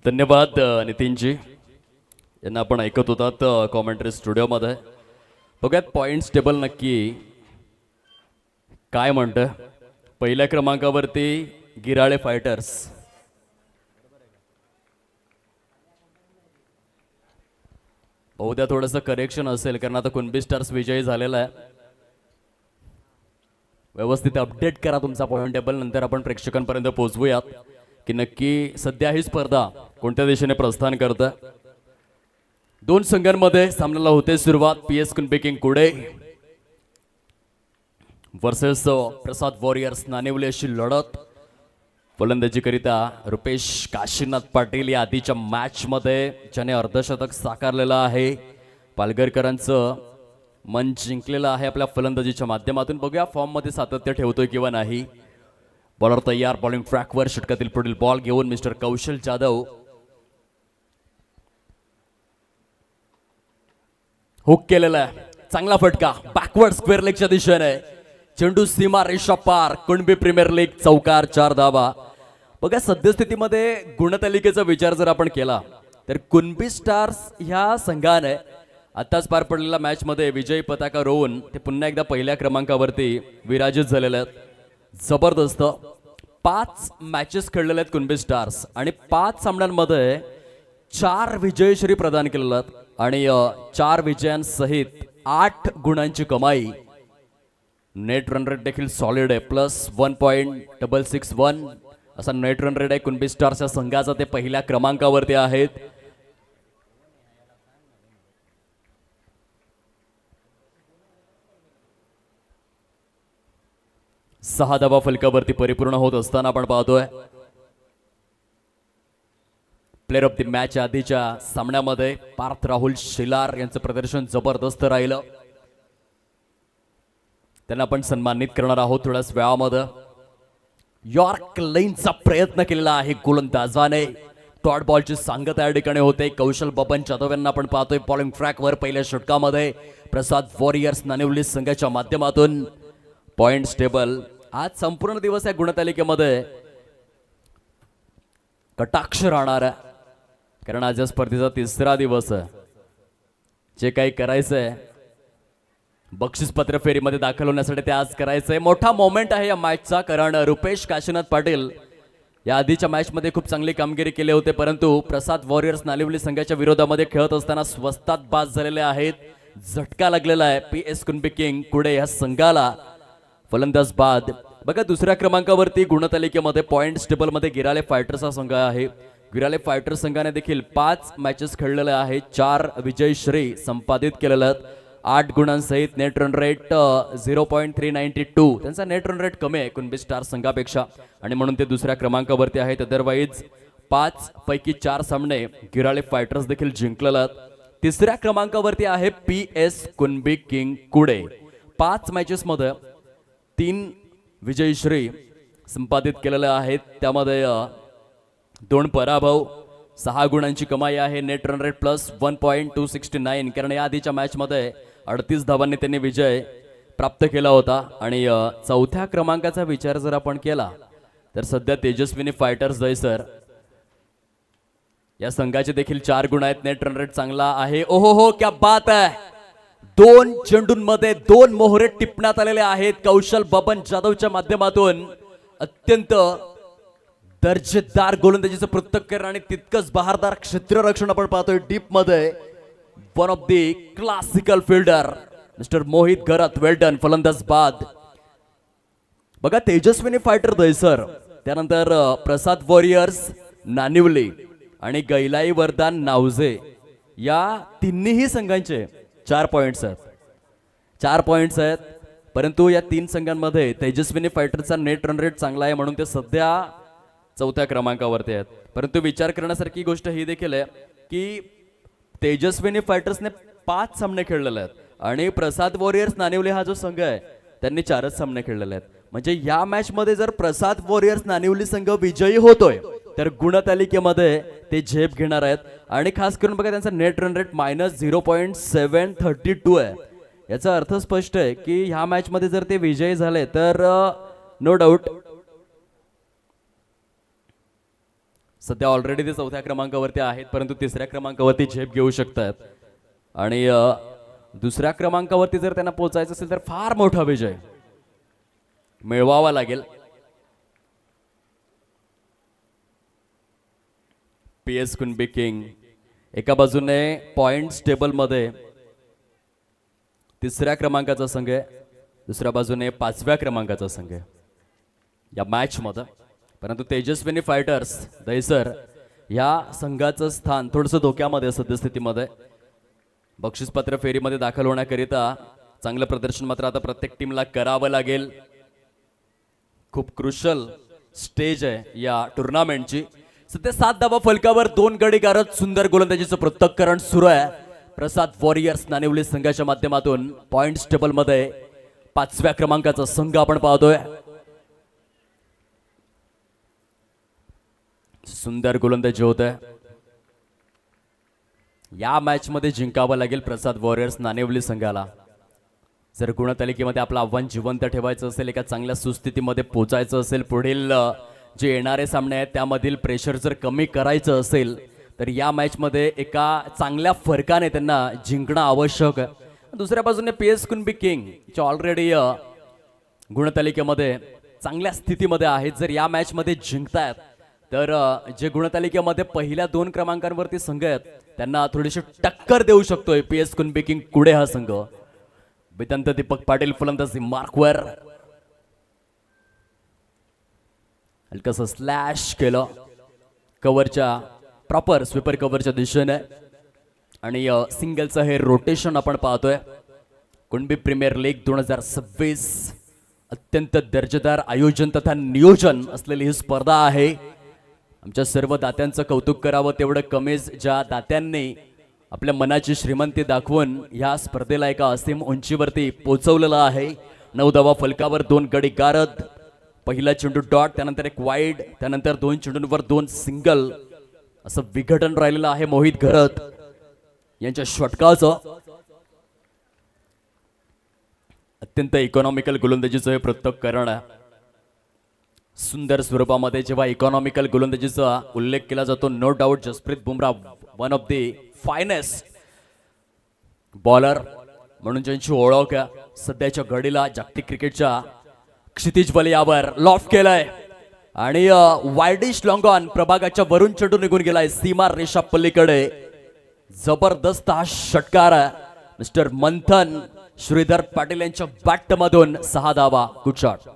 धन्यवाद नितीनजी यांना आपण ऐकत होतात कॉमेंट्री स्टुडिओमध्ये. बघूयात पॉइंट्स टेबल नक्की काय म्हणतं. पहिल्या क्रमांकावरती गिराळे फायटर्स, बहुधा थोडंसं करेक्शन असेल कारण आता कुणबी स्टार्स विजयी झालेला आहे. व्यवस्थित अपडेट करा तुमचा पॉइंट टेबल, नंतर आपण प्रेक्षकांपर्यंत पोहोचवूयात की नक्की सध्या ही स्पर्धा कोणत्या दिशेने प्रस्थान करतं. दोन संघांमध्ये सामन्याला होते सुरुवात. PS कुणबी किंग कुडे वर्सेस प्रसाद वॉरियर्स नानिवली अशी लढत. फलंदाजीकरिता रुपेश काशीनाथ पाटील या आधीच्या मॅच मध्ये ज्याने अर्धशतक साकारलेलं आहे, पालघरकरांचं मन जिंकलेलं आहे आपल्या फलंदाजीच्या माध्यमातून. बघूया फॉर्म मध्ये सातत्य ठेवतोय किंवा नाही. बॉलर तयार, बॉलिंग ट्रॅकवर. षटकातील पुढील बॉल घेऊन मिस्टर कौशल जाधव. हुक केलेला आहे, चांगला फटका बॅकवर्ड स्क्वेअर लेगच्या दिशेने. चेंडू सीमा रेषा पार. कुणबी प्रीमियर लीग चौकार, 4 धावा. बघा सद्यस्थितीमध्ये गुणतालिकेचा विचार जर आपण केला तर कुणबी स्टार्स ह्या संघाने आताच पार पडलेल्या मॅच मध्ये विजयी पताका रोवून ते पुन्हा एकदा पहिल्या क्रमांकावरती विराजित झालेले आहेत. जबरदस्त 5 मॅचेस खेळलेले आहेत कुणबी स्टार्स आणि 5 सामन्यांमध्ये 4 विजयश्री प्रदान केलेले आहेत आणि 4 विजयांसहित 8 गुणांची कमाई. नेट रन रेट देखील सॉलिड आहे, +1.661 असा नेट रन रेट आहे कुणबी स्टार्सच्या संघाचा. ते पहिल्या क्रमांकावरती आहेत. सहा धावा फलकावरती परिपूर्ण होत असताना आपण पाहतोय. प्लेअर ऑफ द मॅच आधीच्या सामन्यामध्ये पार्थ राहुल शिलार यांचं प्रदर्शन जबरदस्त राहिलं. त्यांना आपण सन्मानित करणार आहोत थोड्याच वेळामध्ये. यॉर्क लेनचा प्रयत्न केलेला आहे गोलंदाजाने. डॉट बॉलची सांगता या ठिकाणी होते. कौशल बबन जाधव यांना आपण पाहतोय बॉलिंग ट्रॅकवर पहिल्या षटकामध्ये. प्रसाद वॉरियर्स नानिवली संघाच्या माध्यमातून पॉइंट्स टेबल आज संपूर्ण दिवस या गुणतालिकेमध्ये कटाक्ष राहणार आहे कारण आज या स्पर्धेचा 3रा दिवस आहे. जे काही करायचंय बक्षीसपत्र फेरीमध्ये दाखल होण्यासाठी ते आज करायचंय. मोठा मोमेंट आहे या मॅचचा कारण रुपेश काशीनाथ पाटील या आधीच्या मॅच मध्ये खूप चांगली कामगिरी केली होते, परंतु प्रसाद वॉरियर्स नानिवली संघाच्या विरोधामध्ये खेळत असताना स्वस्तात बाद झालेले आहेत. झटका लागलेला आहे PS कुणबी किंग कुडे या संघाला. फलंदाज बाद. बघा दुसऱ्या क्रमांकावरती गुणतालिकेमध्ये पॉइंट्स टेबल मध्ये गिराले फायटर्सचा संघ आहे. गिराले फायटर्स संघाने देखील 5 मॅचेस खेळलेले आहेत, 4 विजयश्री संपादित केलेले आहेत, 8 गुणांसहित. Net run rate 0.392. त्यांचा नेट रन रेट कमी आहे कुणबी स्टार संघापेक्षा आणि म्हणून ते दुसऱ्या क्रमांकावरती आहेत. अदरवाईज 5 पैकी 4 सामने गिराले फायटर्स देखील जिंकलेले आहेत. तिसऱ्या क्रमांकावरती आहे PS कुणबी किंग कुडे. 5 मॅचेस मध्ये 3 विजयश्री संपादित केलेल्या आहेत, त्यामध्ये 2 पराभव, 6 गुणांची कमाई आहे. नेट रन रेट +1.269 कारण या आधीच्या मॅच मध्ये 38 धावांनी त्यांनी विजय प्राप्त केला होता. आणि चौथ्या क्रमांकाचा विचार जर आपण केला तर सध्या तेजस्विनी फायटर्स दहिसर या संघाचे देखील 4 गुण आहेत. नेट रन रेट चांगला आहे. ओहो हो क्या बात आहे. 2 चेंडूंमध्ये 2 मोहरे टिपण्यात आलेले आहेत कौशल बबन जाधवच्या माध्यमातून. अत्यंत दर्जेदार गोलंदाजीचं पृथक्करण आणि तितकंच बहारदार क्षेत्ररक्षण आपण पाहतोय डीप मध्ये. One of the classical fielder mister Mohit घरात. वेल डन. फलंदाज बाद. बघा तेजस्विनी फायटर दहिसर, त्यानंतर प्रसाद वॉरियर्स नानिवली आणि गैलाई वरदान नावजे या तिन्ही संघांचे 4 पॉइंट्स आहेत. 4 पॉइंट्स आहेत, परंतु या 3 संघांमध्ये तेजस्विनी फायटरचा नेट रन रेट चांगला आहे म्हणून ते सध्या 4थ्या क्रमांकावरती आहेत. परंतु विचार करण्यासारखी गोष्ट ही देखील आहे की तेजस्विनी फायटर्सने 5 सामने खेळलेले आहेत आणि प्रसाद वॉरियर्स नानिवली हा जो संघ आहे त्यांनी 4च सामने खेळलेले आहेत. म्हणजे या मॅच मध्ये जर प्रसाद वॉरियर्स नानिवली संघ विजयी होतोय तर गुणतालिकेमध्ये ते झेप घेणार आहेत. आणि खास करून बघा त्यांचा नेट रन रेट -0.732 आहे. याचा अर्थ स्पष्ट आहे की ह्या मॅच मध्ये जर ते विजयी झाले तर नो डाऊट सध्या ऑलरेडी ते 4थ्या क्रमांकावरती आहेत, परंतु 3ऱ्या क्रमांकावरती झेप घेऊ शकतात. आणि 2ऱ्या क्रमांकावरती जर त्यांना पोहोचायचं असेल तर फार मोठा विजय मिळवावा लागेल. PS कुणबी किंग एका बाजूने पॉइंट्स टेबलमध्ये 3ऱ्या क्रमांकाचा संघ आहे, दुसऱ्या बाजूने 5व्या क्रमांकाचा संघ आहे या मॅच मध्ये. परंतु तेजस्विनी फायटर्स दहिसर या संघाचं स्थान थोडंसं धोक्यामध्ये सद्यस्थितीमध्ये. बक्षीसपत्र फेरीमध्ये दाखल होण्याकरिता चांगलं प्रदर्शन मात्र आता प्रत्येक टीमला करावं लागेल. खूप क्रुशल स्टेज आहे या टुर्नामेंटची. सध्या 7 धावा फलकावर 2 गडी गारत सुंदर गोलंदाजीचं पृथक्करण सुरू आहे. प्रसाद वॉरियर्स नाणेवली संघाच्या माध्यमातून पॉइंट्स टेबल मध्ये 5व्या क्रमांकाचा संघ आपण पाहतोय. सुंदर गोलंदाजी होत आहे. या मॅच मध्ये जिंकावं लागेल प्रसाद वॉरियर्स नाणेवली संघाला. जर गुणतालिकेमध्ये आपलं आव्हान जिवंत ठेवायचं असेल, एका चांगल्या सुस्थितीमध्ये पोहोचायचं असेल, पुढील जे येणारे सामने आहेत त्यामधील प्रेशर जर कमी करायचं असेल तर या मॅच मध्ये एका चांगल्या फरकाने त्यांना जिंकणं आवश्यक आहे. दुसऱ्या बाजूने PS कुणबी किंग जे ऑलरेडी गुणतालिकेमध्ये चांगल्या स्थितीमध्ये आहेत. जर या मॅच मध्ये जिंकतायत तर जे गुणतालिकेमध्ये पहिल्या 2 क्रमांकांवरती संघ आहेत त्यांना थोडीशी टक्कर देऊ शकतोय PS कुणबी किंग कुडे हा संघ. बितंत दीपक पाटील फलंदाजी मार्कवर हलकस स्लॅश केलं कव्हरच्या प्रॉपर स्वीपर कव्हरच्या दिशेने. आणि सिंगलचं हे रोटेशन आपण पाहतोय. कुणबी प्रीमियर लीग 2026 अत्यंत दर्जेदार आयोजन तथा नियोजन असलेली ही स्पर्धा आहे. आमच्या सर्व दात्यांचं कौतुक करावं तेवढं कमीच, ज्या दात्यांनी आपल्या मनाची श्रीमंती दाखवून या स्पर्धेला एका असीम उंचीवरती पोहोचवलेलं आहे. 9 धावा फलकावर 2 गडी गारद, पहिला चेंडू डॉट, त्यानंतर एक वाईड, त्यानंतर 2 चेंडूंवर 2 सिंगल असं विघटन राहिलेलं आहे मोहित घरत यांच्या षटकाचं. अत्यंत इकॉनॉमिकल गोलंदाजीचं हे पृथक्करण आहे. सुंदर स्वरूपामध्ये जेव्हा इकॉनॉमिकल गोलंदाजीचा उल्लेख केला जातो, no doubt Jasprit Bumrah one of the finest bowler म्हणून ज्यांची ओळख आहे. सध्याच्या घडीला जागतिक क्रिकेटच्या क्षितिज बलियावर लॉफ्ट केलाय आणि वायडिश लॉंग ऑन प्रभागाच्या वरून चेंडू निघून गेलाय सीमा रेषा पलीकडे. जबरदस्त हा षटकार आहे मिस्टर मंथन श्रीधर पाटील यांच्या बॅट मधून. 6 धावा, good shot.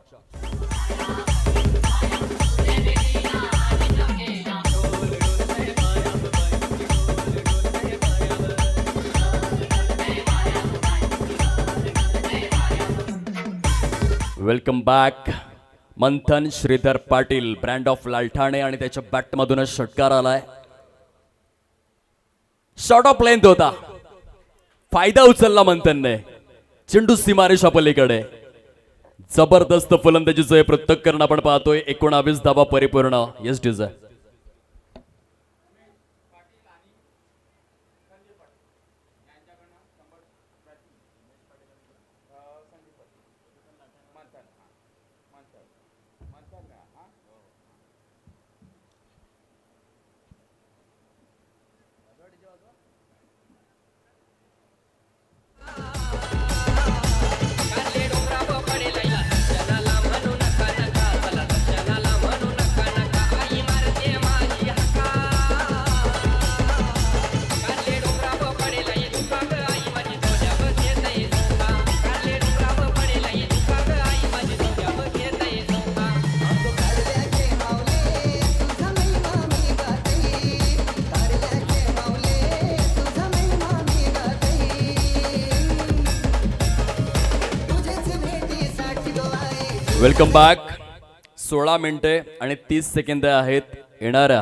Welcome back. Manthan Shridhar Patil brand of Lalthane आणि त्याच्या बॅट मधूनच षटकार आलाय. शॉर्ट ऑफ लेंथ होता, फायदा उचलला मंथनने. चेंडू सीमारेषा पलीकडे. जबरदस्त फलंदाजीचं हे पृथक्करण आपण पाहतोय. 19 धावा परिपूर्ण. येस डिझाय. Welcome back. 16 मिनिटे आणि 30 सेकंद आहेत येणाऱ्या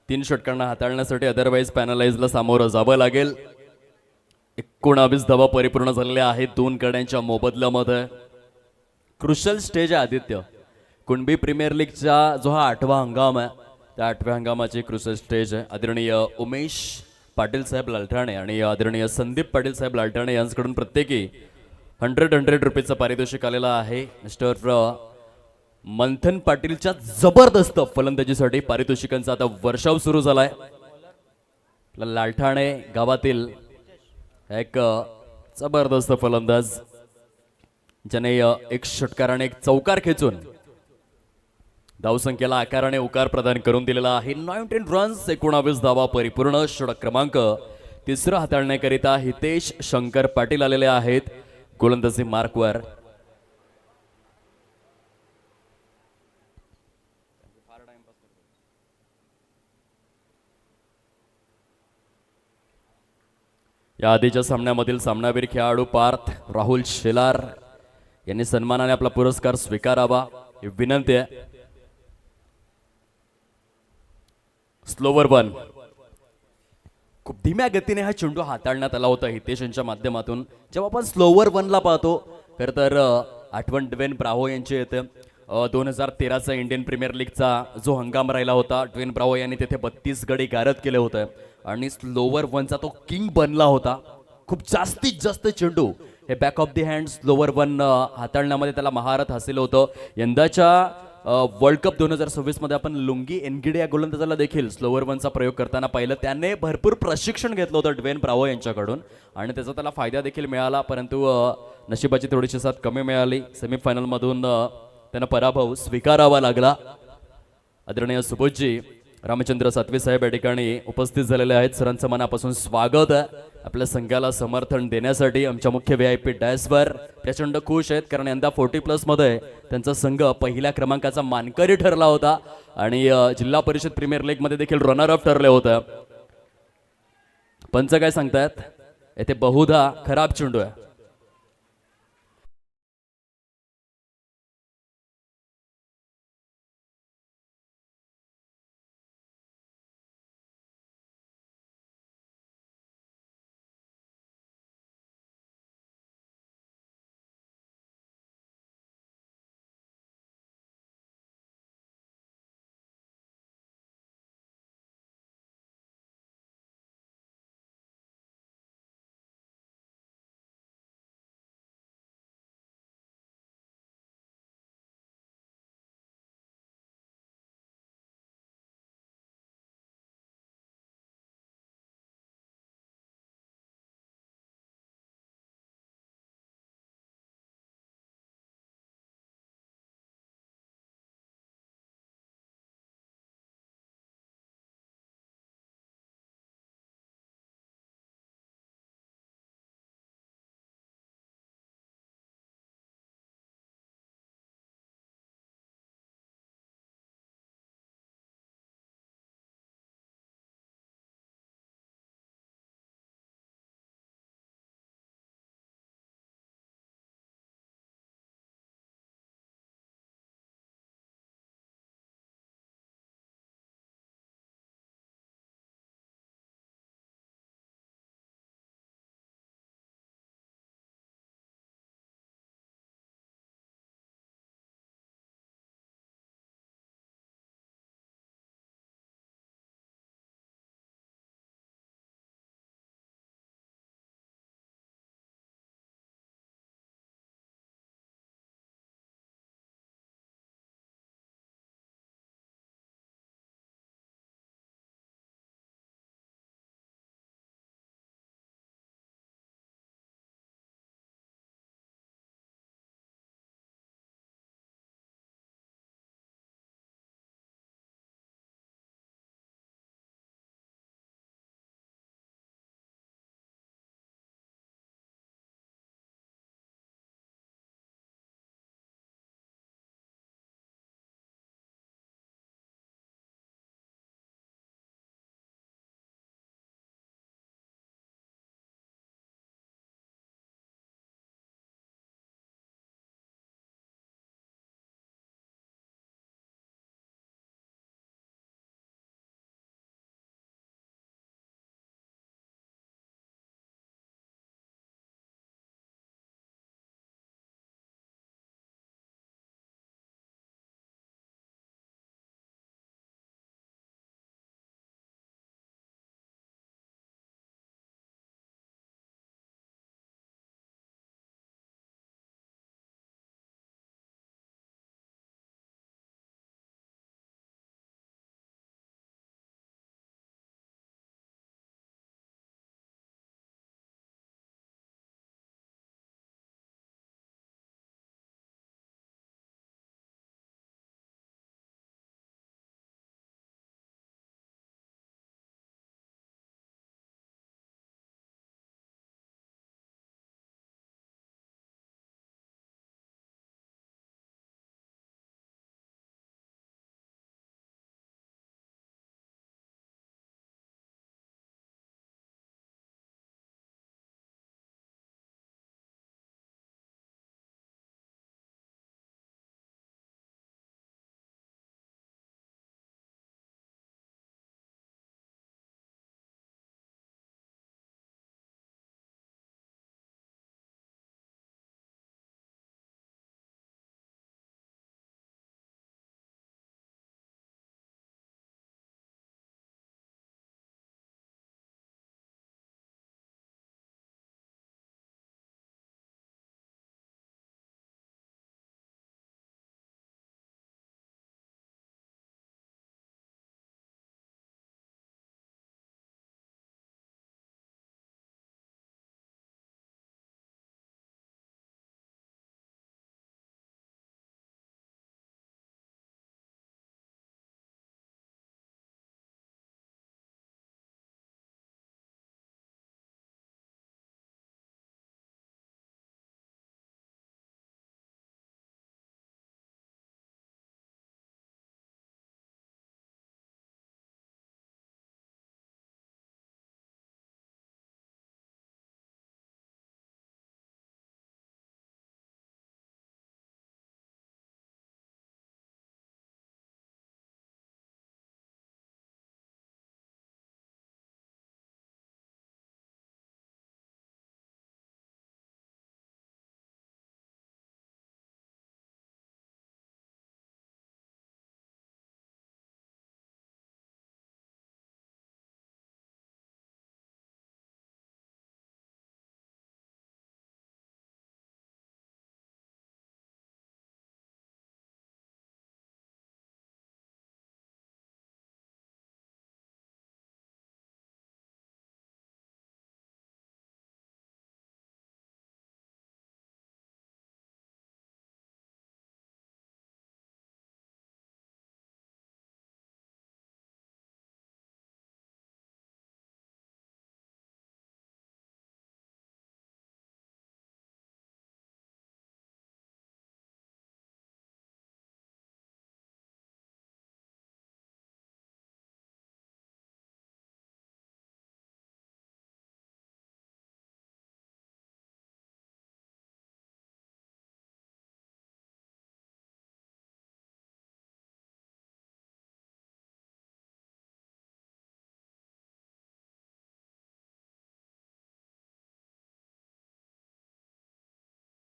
3 षटकांना हाताळण्यासाठी. अदरवाईज पॅनलाइजला सामोरं जावं लागेल. 19 धावा परिपूर्ण झालेल्या आहेत 2 कड्यांच्या मोबदल्यामध्ये. क्रुशल स्टेज आहे आदित्य. कुणबी प्रीमियर लीगचा जो हा 8वा हंगाम आहे त्या 8व्या हंगामाची क्रुशल स्टेज आहे. आदरणीय उमेश पाटील साहेब लालठाणे आणि आदरणीय संदीप पाटील साहेब लालठाणे यांच्याकडून प्रत्येकी 100 रुपयाचं पारितोषिक आलेलं आहे. मिस्टर मंथन पाटीलच्या जबरदस्त फलंदाजीसाठी पारितोषिकांचा आता वर्षाव सुरू झालाय. लालठाणे गावातील एक जबरदस्त फलंदाज ज्याने एक षटकाराने एक चौकार खेचून धावसंख्येला आकाराने उकार प्रदान करून दिलेला आहे. 19 रन्स 19 धावा परिपूर्ण. षटक क्रमांक तिसरा हाताळण्याकरिता हितेश शंकर पाटील आलेले आहेत गोलंदाजी मार्कवर. या आधीच्या सामन्यामधील सामनावीर खेळाडू पार्थ राहुल शेलार यांनी सन्मानाने आपला पुरस्कार स्वीकारावा ही विनंती आहे. स्लोवर वन खूप धीम्या गतीने हा चेंडू हाताळण्यात आला होता हितेश यांच्या माध्यमातून. जेव्हा आपण स्लोवर वनला पाहतो खरं तर आठवण ड्वेन ब्राव्हो यांची येते. 2013चा इंडियन प्रीमियर लीगचा जो हंगाम राहिला होता ड्वेन ब्राव्हो यांनी तिथे 32 गडी गारद केले होते आणि स्लोवर वनचा तो किंग बनला होता. खूप जास्तीत जास्त चेंडू हे back of the hand slower one हाताळण्यामध्ये त्याला महारथ हासिल होतं. यंदाच्या वर्ल्ड कप 2026 मध्ये आपण लुंगी एनगिडे या गोलंदाजाला देखील स्लोवर वनचा प्रयोग करताना पाहिलं. त्याने भरपूर प्रशिक्षण घेतलं होतं ड्वेन ब्राव्हो यांच्याकडून आणि त्याचा त्याला फायदा देखील मिळाला. परंतु नशिबाची थोडीशी साथ कमी मिळाली. सेमीफायनलमधून त्यांना पराभव स्वीकारावा लागला. आदरणीय सुबोधजी रामचंद्र सातवी साहेब या ठिकाणी उपस्थित झालेले आहेत. सरांचं मनापासून स्वागत आहे. आपल्या संघाला समर्थन देण्यासाठी आमच्या मुख्य VIP डॅशवर प्रचंड खुश आहेत कारण यंदा 40+ मध्ये त्यांचा संघ पहिल्या क्रमांकाचा मानकरी ठरला होता आणि जिल्हा परिषद प्रीमियर लीग मध्ये देखील रनर अप ठरले होते. पंच काय सांगतायत? येथे बहुधा खराब चेंडू आहे.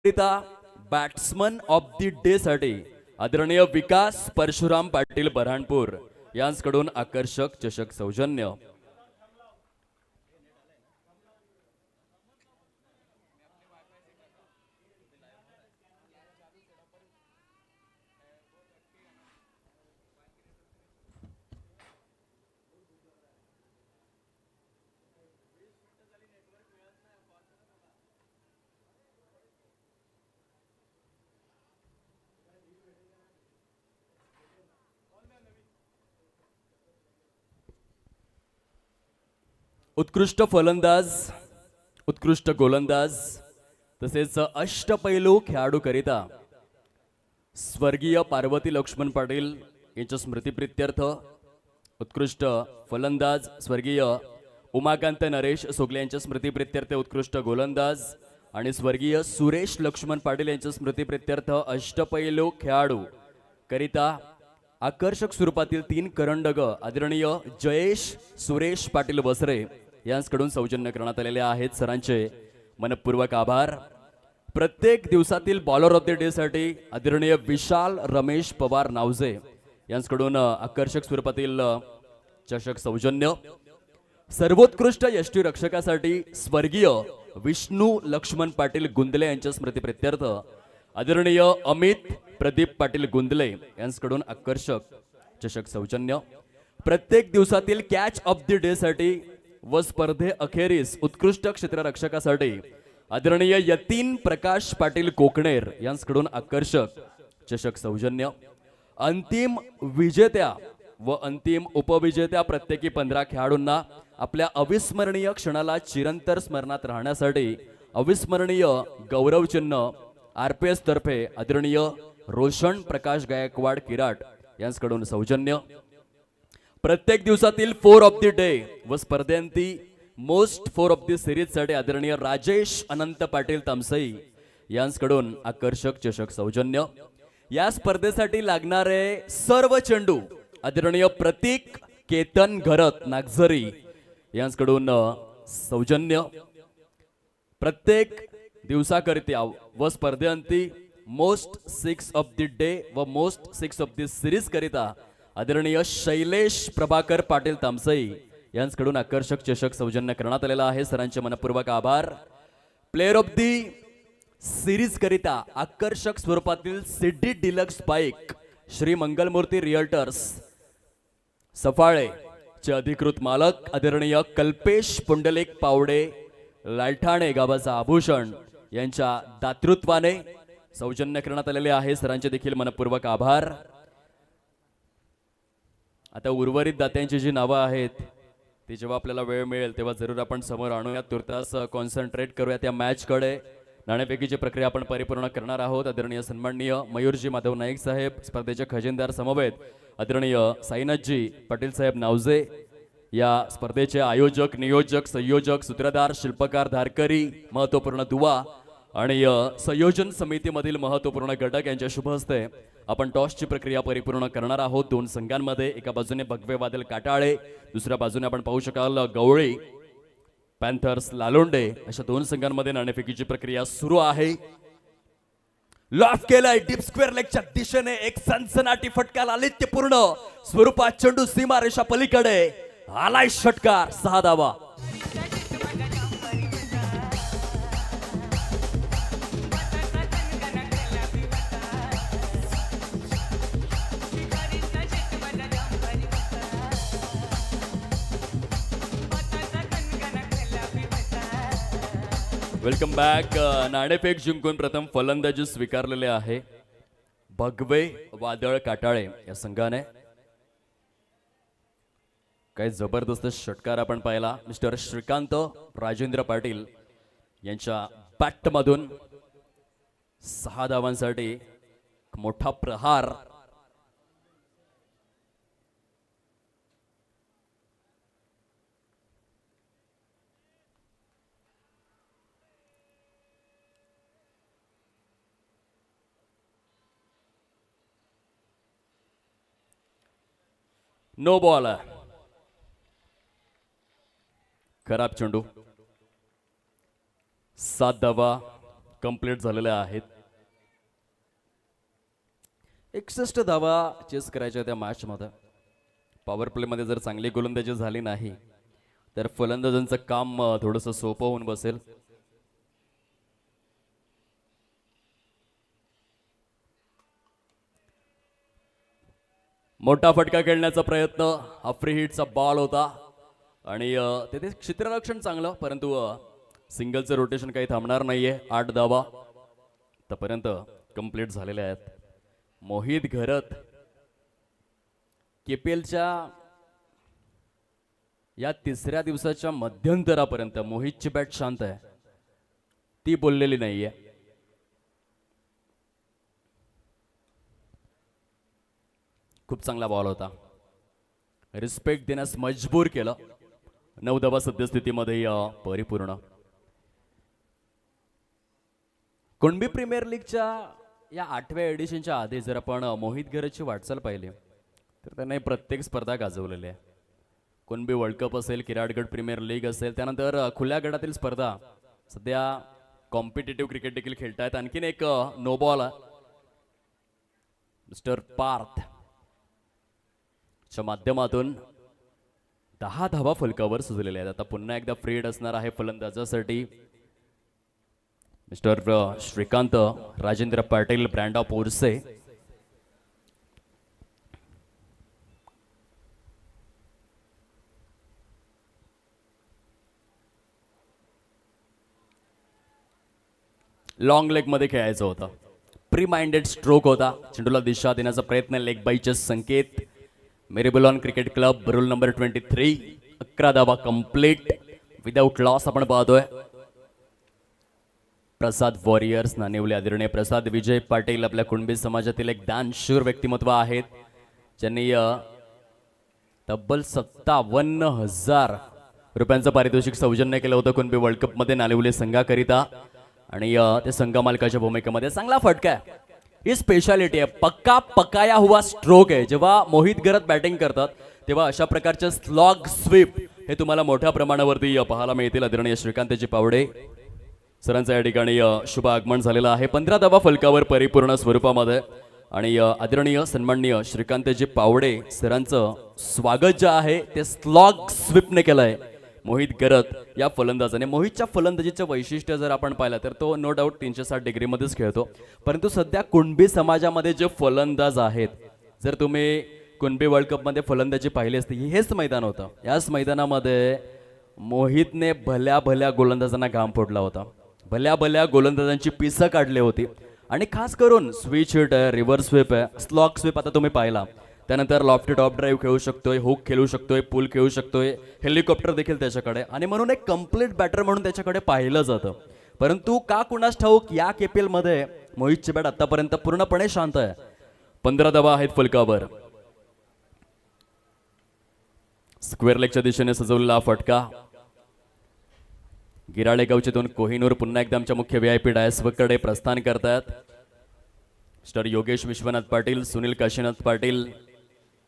करिता बॅट्समन ऑफ द डे साठी आदरणीय विकास परशुराम पाटील बऱ्हाणपूर यांकडून आकर्षक चषक सौजन्य. उत्कृष्ट फलंदाज, उत्कृष्ट गोलंदाज तसेच अष्टपैलू खेळाडू करिता स्वर्गीय पार्वती लक्ष्मण पाटील यांच्या स्मृतिप्रित्यर्थ उत्कृष्ट फलंदाज स्वर्गीय उमाकांत नरेश सोगले यांच्या स्मृतिप्रित्यर्थ उत्कृष्ट गोलंदाज आणि स्वर्गीय सुरेश लक्ष्मण पाटील यांच्या स्मृतिप्रित्यर्थ अष्टपैलू खेळाडू करिता आकर्षक स्वरूपातील 3 करंडक आदरणीय जयेश सुरेश पाटील बसरे यांकडून सौजन्य करण्यात आलेले आहेत. सरांचे मनपूर्वक आभार. प्रत्येक दिवसातील बॉलर ऑफ द डे साठी आदरणीय विशाल रमेश पवार नावजे यांकडून आकर्षक स्वरूपातील चषक सौजन्य. सर्वोत्कृष्ट यष्टी रक्षकासाठी स्वर्गीय विष्णू लक्ष्मण पाटील गुंदले यांच्या स्मृतिप्रित्यर्थ आदरणीय अमित प्रदीप पाटील गुंदले यांकडून आकर्षक चषक सौजन्य. प्रत्येक दिवसातील कॅच ऑफ द डे साठी व स्पर्धे अखेरीस उत्कृष्ट क्षेत्ररक्षकासाठी आदरणीय यतीन प्रकाश पाटील कोकणेर यांकडून आकर्षक चषक सौजन्य. अंतिम विजेत्या व अंतिम उपविजेत्या प्रत्येकी 15 खेळाडूंना आपल्या अविस्मरणीय क्षणाला चिरंतर स्मरणात राहण्यासाठी अविस्मरणीय गौरव चिन्ह आरपीएस तर्फे आदरणीय रोशन प्रकाश गायकवाड किराट यांकडून सौजन्य. प्रत्येक दिवसातील 4 ऑफ द डे व स्पर्धेंती मोस्ट 4 ऑफ द सिरीज साठी आदरणीय राजेश अनंत पाटील तामसई यांकडून आकर्षक चषक सौजन्य. या स्पर्धेसाठी लागणारे सर्व चेंडू आदरणीय प्रतीक केतन घरत नागझरी यांकडून सौजन्य. प्रत्येक दिवसाकरिता व स्पर्धेंती मोस्ट 6 ऑफ द डे व मोस्ट 6 ऑफ द सिरीज करिता आदरणीय शैलेश प्रभाकर पाटील तामसई यांकडून आकर्षक चषक सौजन्य करण्यात आलेला आहे. सरांचे मनपूर्वक आभार. प्लेअर ऑफ दी सिरीज करिता आकर्षक स्वरूपातील CD deluxe bike Shri Mangalmurti realtors Safale चे अधिकृत मालक आदरणीय कल्पेश पुंडलिक पावडे लालठाणे गावाचा आभूषण यांच्या दातृत्वाने सौजन्य करण्यात आलेले आहे. सरांचे देखील मनपूर्वक आभार. आता उर्वरित दात्यांची जी नावं आहेत ती जेव्हा आपल्याला वेळ मिळेल तेव्हा जरूर आपण समोर आणूयात. तुर्तास कॉन्सन्ट्रेट करूयात या मॅचकडे. नाणेफेकीची प्रक्रिया आपण परिपूर्ण करणार आहोत. आदरणीय सन्माननीय मयूरजी माधव नाईक साहेब स्पर्धेचे खजिनदार समवेत आदरणीय साईनाथजी पाटील साहेब नावजे या स्पर्धेचे आयोजक नियोजक संयोजक सूत्रधार शिल्पकार धारकरी महत्वपूर्ण दुवा आणि संयोजन समितीमधील महत्वपूर्ण घटक यांच्या शुभ हस्ते आपण टॉसची प्रक्रिया परिपूर्ण करणार आहोत. 2 संघांमध्ये एका बाजूने भगवे वादळ काटाळे दुसऱ्या बाजूने आपण पाहू शकाल गवळी पॅन्थर्स लालोंडे अशा 2 संघांमध्ये नाणेफेकीची प्रक्रिया सुरू आहे. लॉफ केलाय डीप स्क्वेअर लेगच्या दिशेने एक सनसनाटी फटका लालित्यपूर्ण स्वरूपात चेंडू सीमारेषा पलीकडे आलाय षटकार 6 धावा. Welcome back. नाणेफेक जिंकून प्रथम फलंदाजी स्वीकारलेले आहे भगवे वादळ काटाळे या संघाने. काही जबरदस्त षटकार आपण पाहिला. मिस्टर श्रीकांत राजेंद्र पाटील यांच्या बॅट मधून 6 धावांसाठी मोठा प्रहार. No ball. खराब चेंडू. 7 धावा कंप्लीट झालेल्या आहेत. 61 धावा चेस करायच्या त्या मॅचमध्ये. पॉवर प्लेमध्ये जर चांगली गोलंदाजी झाली नाही तर फलंदाजांचं काम थोडंसं सोपं होऊन बसेल. मोठा फटका खेळण्याचा प्रयत्न, हा फ्री हिटचा बॉल होता आणि तेथे क्षेत्ररक्षण चांगलं, परंतु सिंगलचं रोटेशन काही थांबणार नाहीये. 8 धावा आतापर्यंत कंप्लीट झालेल्या आहेत. मोहित घरत केपीएलच्या या तिसऱ्या दिवसाच्या मध्यंतरापर्यंत मोहितची बॅट शांत आहे, ती बोललेली नाहीये. खूप चांगला बॉल होता, रिस्पेक्ट देण्यास मजबूर केलं. 9 धावा सद्यस्थितीमध्ये परिपूर्ण. कुणबी प्रीमियर लीगच्या या 8व्या एडिशनच्या आधी जर आपण मोहित घरतची वाटचाल पाहिली तर त्यांनी प्रत्येक स्पर्धा गाजवलेली आहे. कुणबी वर्ल्ड कप असेल, किराडगड प्रीमियर लीग असेल, त्यानंतर खुल्या गटातील स्पर्धा, सध्या कॉम्पिटेटिव्ह क्रिकेट देखील खेळतायत. आणखीन एक नो बॉल मिस्टर पार्थ च्या माध्यमातून 10 धावा फलकावर सुचलेल्या आहेत. आता पुन्हा एकदा फ्री हिट असणार आहे फलंदाजासाठी. Mister Shrikant Rajendra Patil, brand of Orse. Long leg मध्ये खेळायचं होतं. प्री माइंडेड स्ट्रोक होता. चेंडूला दिशा देण्याचा प्रयत्न, लेग बाईचे संकेत. मेरीबुलॉन क्रिकेट क्लब, रूल नंबर 23. 11 धावा कंप्लीट विदाउट लॉस आपण पाहतोय. प्रसाद वॉरियर्स नानिवले, आदरणीय प्रसाद विजय पाटील आपल्या कुणबी समाजातील एक दानशूर व्यक्तिमत्व आहेत, ज्यांनी तब्बल 57,000 रुपयांचं पारितोषिक सौजन्य केलं होतं कुणबी वर्ल्ड कप मध्ये नानिवले संघाकरिता. आणि ते संघ मालकाच्या भूमिकेमध्ये चांगला फटका आहे. ही स्पेशालिटी आहे, पक्का पकाया हुआ स्ट्रोक आहे. जेव्हा मोहित घरत बॅटिंग करतात तेव्हा अशा प्रकारचे स्लॉग स्वीप हे तुम्हाला मोठ्या प्रमाणावरती पाहायला मिळतील. आदरणीय श्रीकांतजी पावडे सरांचं या ठिकाणी शुभ आगमन झालेलं आहे. 15 धावा फलकावर परिपूर्ण स्वरूपामध्ये. आणि आदरणीय सन्माननीय श्रीकांतजी पावडे सरांचं स्वागत जे आहे ते स्लॉग स्वीपने केलंय मोहित घरत या फलंदाजाने. मोहितच्या फलंदाजीचं वैशिष्ट्य जर आपण पाहिलं तर तो नो डाऊट 360 डिग्रीमध्येच खेळतो, परंतु सध्या कुणबी समाजामध्ये जे फलंदाज आहेत, जर तुम्ही कुणबी वर्ल्ड कपमध्ये फलंदाजी पाहिली असती, हेच मैदान होतं. याच मैदानामध्ये मोहितने भल्या भल्या गोलंदाजांना घाम फोडला होता, भल्या भल्या गोलंदाजांची पिसं काढली होती. आणि खास करून स्विच हिट आहे, रिव्हर्स स्वीप आहे, स्लॉग स्वीप आता तुम्ही पाहिला. त्यानंतर लॉफ्टी टॉप ड्राईव्ह खेळू शकतोय, हुक खेळू शकतोय, पूल खेळू शकतोय, हेलिकॉप्टर देखील त्याच्याकडे, आणि म्हणून एक कम्प्लीट बॅटर म्हणून त्याच्याकडे पाहिलं जातं. परंतु का कुणास ठाऊक या केपीएल मध्ये मोहितची बॅट आतापर्यंत पूर्णपणे शांत आहे. 15 धावा आहेत फलकावर. स्क्वेअर लेगच्या दिशेने सजवलेला फटका. गिराळे गावचे 2 कोहिनूर पुन्हा एकदा आमच्या मुख्य VIP डायसकडे प्रस्थान करतात. मिस्टर योगेश विश्वनाथ पाटील, सुनील काशीनाथ पाटील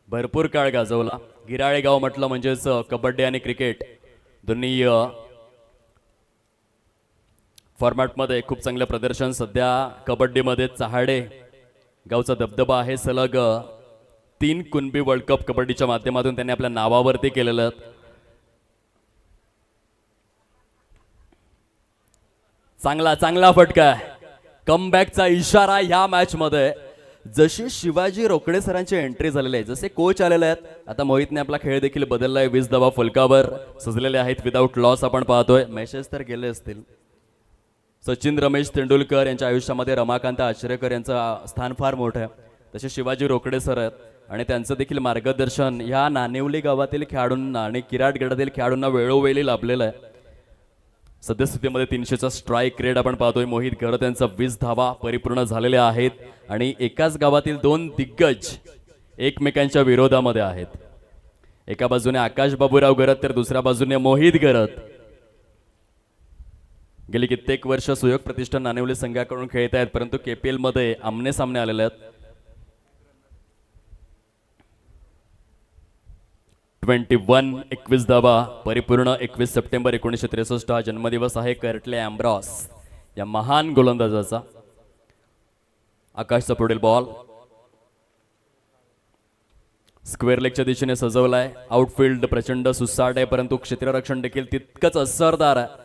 भरपूर काळ गाजवला. गिराळे गाव म्हटलं म्हणजेच कबड्डी आणि क्रिकेट दोन्ही फॉर्मॅटमध्ये खूप चांगलं प्रदर्शन. सध्या कबड्डीमध्ये चहाडे गावचा दबदबा आहे. सलग 3 कुणबी वर्ल्ड कप कबड्डीच्या माध्यमातून त्यांनी आपल्या नावावरती केलेलं. चांगला चांगला फटका, कमबॅकचा इशारा ह्या मॅच मध्ये. जशी शिवाजी रोकडे सरांची एंट्री झालेली आहे, जसे कोच आलेले आहेत, आता मोहितने आपला खेळ देखील बदललाय. 20 धावा फलकावर सजलेले आहेत विदाउट लॉस आपण पाहतोय. मेसेज तर गेले असतील. सचिन रमेश तेंडुलकर यांच्या आयुष्यामध्ये रमाकांत आचरेकर यांचं स्थान फार मोठं आहे, तसे शिवाजी रोकडे सर आहेत आणि त्यांचं देखील मार्गदर्शन ह्या नानिवली गावातील खेळाडूंना आणि किराडगडातील खेळाडूंना वेळोवेळी लाभलेलं आहे. सद्यस्थितीमध्ये 300चा स्ट्राईक रेट आपण पाहतोय. मोहित घरत यांचा 20 धावा परिपूर्ण झालेल्या आहेत आणि एकाच गावातील 2 दिग्गज एकमेकांच्या विरोधामध्ये आहेत. एका बाजूने आकाश बाबूराव घरत तर दुसऱ्या बाजूने मोहित घरत. गेली कित्येक वर्ष सुयोग प्रतिष्ठान नानिवली संघाकडून खेळत आहेत, परंतु केपीएल मध्ये आमने सामने आलेले आहेत. 21 धावा परिपूर्ण. 21 सप्टेंबर 1963 हा जन्मदिवस आहे कर्टले अँब्रॉस या महान गोलंदाजाचा. आकाशचा पुढील बॉल स्क्वेअर लेगच्या दिशेने सजवलाय. आउटफील्ड प्रचंड सुसाट आहे, परंतु क्षेत्ररक्षण देखील तितकंच असरदार आहे.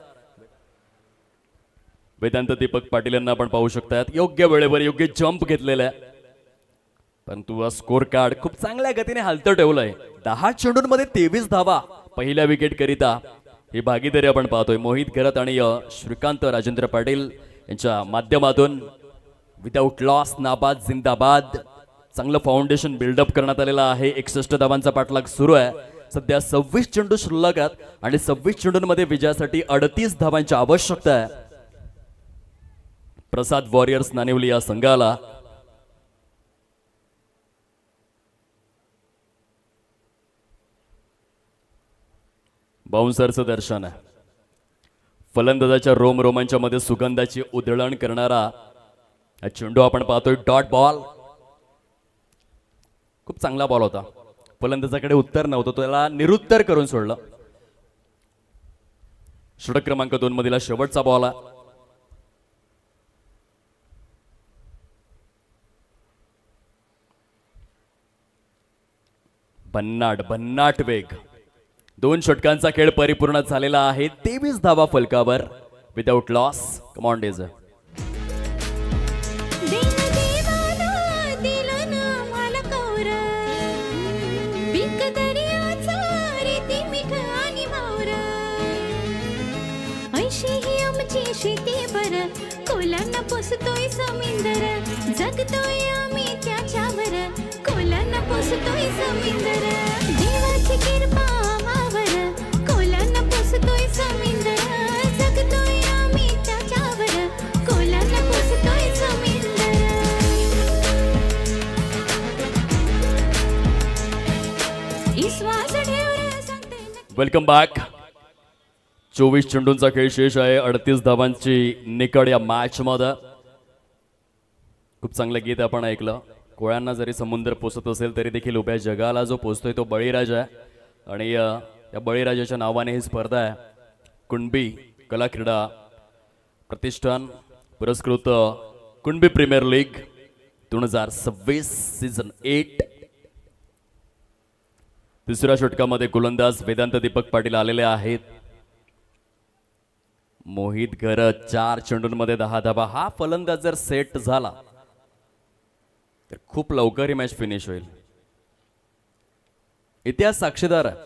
वेदांत दीपक पाटील यांना आपण पाहू शकतात, योग्य वेळेवर योग्य जंप घेतलेला आहे. परंतु स्कोर कार्ड खूप चांगल्या गतीने हालतं ठेवलंय. 10 चेंडूंमध्ये 23 धावा पहिल्या विकेट करिता ही भागीदारी आपण पाहतोय. मोहित घरत आणि श्रीकांत राजेंद्र पाटील यांच्या माध्यमातून विदाऊट लॉस नाबाद जिंदाबाद. चांगलं फाउंडेशन बिल्डअप करण्यात आलेलं आहे. 61 धावांचा पाठलाग सुरू आहे. सध्या 26 चेंडू शिल्लक आहेत आणि 26 चेंडूंमध्ये विजयासाठी 38 धावांची आवश्यकता आहे. प्रसाद वॉरियर्स नाणेवली या संघाला. बाउन्सरचं दर्शन आहे. फलंदाजाच्या रोमांच्या मध्ये सुगंधाची उधळण करणारा हा चेंडू आपण पाहतोय. डॉट बॉल, खूप चांगला बॉल होता. फलंदाजाकडे उत्तर नव्हतं, त्याला निरुत्तर करून सोडलं. षटक क्रमांक 2 मधील शेवटचा बॉल आहे. भन्नाट वेग. 2 षटकांचा खेळ परिपूर्ण झालेला आहे. 23 धावा फलकावर विदाऊट लॉस. Come on days. कोलांना पोसतोय समिंदर, जगतोय आम्ही त्याच्यावर. कोलांना पोसतोय समिंदर, देवाची कृपा आम्हावर. कोलांना पोसतोय समिंदर, जगतोय आम्ही त्याच्यावर. कोलांना पोसतोय समिंदर. विश्वास ठेव सांगते. Welcome back. 24 चेंडूंचा खेळ शेष आहे. 38 धावांची निकड या मॅच मध्ये. खूप चांगलं गीत आपण ऐकलं. कोळ्यांना जरी समुद्र पोसत असेल तरी देखील उभ्या जगाला जो पोचतोय तो बळीराजा आहे. आणि या बळीराजाच्या नावाने ही स्पर्धा आहे. कुणबी कला क्रीडा प्रतिष्ठान पुरस्कृत कुणबी प्रीमियर लीग 2026 सीझन 8. तिसऱ्या षटकामध्ये गोलंदाज वेदांत दीपक पाटील आलेले आहेत. मोहित घरत 4 चेंडूंमध्ये 10 धावा. हा फलंदाज जर सेट झाला तर खूप लवकर ही मॅच फिनिश होईल. इतिहास साक्षीदार आहे.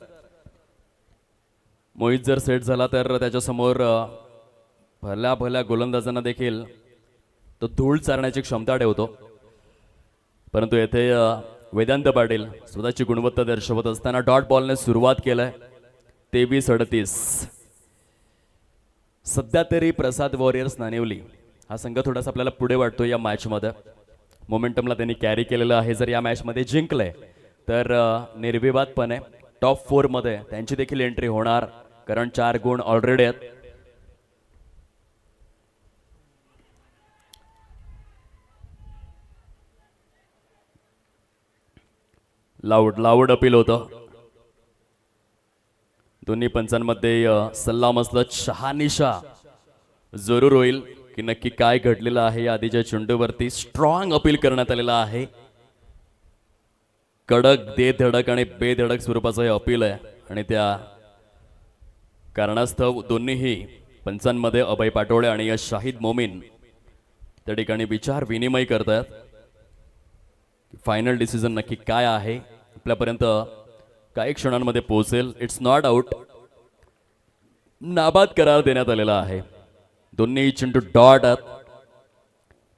मोहित जर सेट झाला तर त्याच्या समोर भल्या गोलंदाजांना देखील तो धूळ चारण्याची क्षमता ठेवतो. परंतु येथे वेदांत पाटील स्वतःची गुणवत्ता दर्शवत असताना डॉट बॉलने सुरुवात केलाय. 23-38. सध्या तरी प्रसाद वॉरियर्स नाणेवली हा संघ थोडासा आपल्याला पुढे वाटतो या मॅच मध्ये. मोमेंटमला त्यांनी कॅरी केलेलं आहे. जर या मॅच मध्ये जिंकले तर निर्विवादपणे टॉप 4 मध्ये त्यांची देखील एंट्री होणार, कारण 4 गुण ऑलरेडी आहेत. लाऊड अपील होतं. दोन्ही पंचांमध्ये सल्लामसलत शहानिशा जरूर होईल की नक्की काय घडलेलं आहे. आधीच्या चेंडूवरती स्ट्रॉंग अपील करण्यात आलेलं आहे. कडक दे धडक आणि बेधडक स्वरूपाचं हे अपील आहे. आणि त्या कारणास्तव दोन्हीही पंचांमध्ये अभय पाटोळे आणि शाहिद मोमीन त्या ठिकाणी विचार विनिमय करतात. फायनल डिसिजन नक्की काय आहे आपल्यापर्यंत काही क्षणांमध्ये पोहोचेल. It's not out. नाबाद करार देण्यात आलेला आहे. दोन्ही चेंडू डॉट आहेत.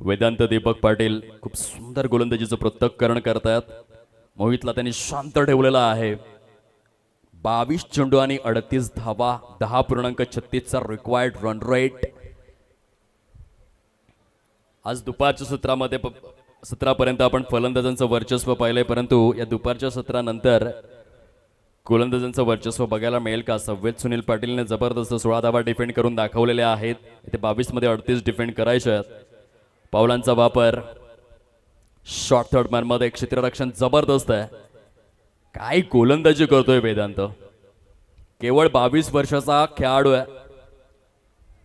वेदांत दीपक पाटील खूप सुंदर गोलंदाजीचं पृथक्करण करतात. मोहितला त्यांनी शांत ठेवलेला आहे. 22 चेंडू आणि 38 धावा, 10.36चा रिक्वायर्ड रन रेट. आज दुपारच्या सत्रापर्यंत आपण फलंदाजांचं वर्चस्व पाहिलंय, परंतु या दुपारच्या सत्रानंतर गोलंदाजांचं वर्चस्व बघायला मिळेल का? सव्वेत सुनील पाटीलने जबरदस्त 16 धावा डिफेंड करून दाखवलेल्या आहेत. इथे 22 मध्ये 38 डिफेंड करायचे आहेत. पावलांचा वापर शॉर्ट थर्ड मॅन मध्ये क्षेत्ररक्षण जबरदस्त आहे. काय गोलंदाजी करतोय वेदांत. केवळ 22 वर्षाचा खेळाडू आहे,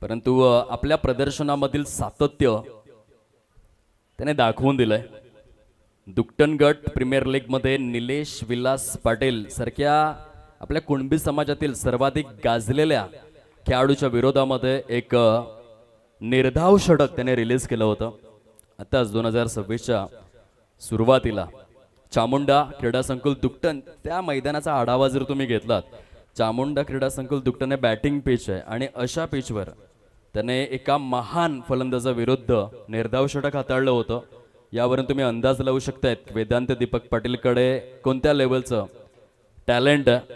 परंतु आपल्या प्रदर्शनामधील सातत्य त्याने दाखवून दिलंय. दुकटन गट प्रीमियर लीगमध्ये निलेश विलास पाटील सारख्या आपल्या कुणबी समाजातील सर्वाधिक गाजलेल्या खेळाडूच्या विरोधामध्ये एक निर्धाव षटक त्याने रिलीज केलं होतं. आताच 2026च्या सुरुवातीला चामुंडा क्रीडा संकुल दुकटन त्या मैदानाचा आढावा जर तुम्ही घेतलात, चामुंडा क्रीडा संकुल दुकटन हे बॅटिंग पिच आहे आणि अशा पिचवर त्याने एका महान फलंदाजाविरुद्ध निर्धाव षटक हाताळलं होतं. यावरून तुम्ही अंदाज लावू शकतायत वेदांत दीपक पाटीलकडे कोणत्या लेवलचं टॅलेंट आहे.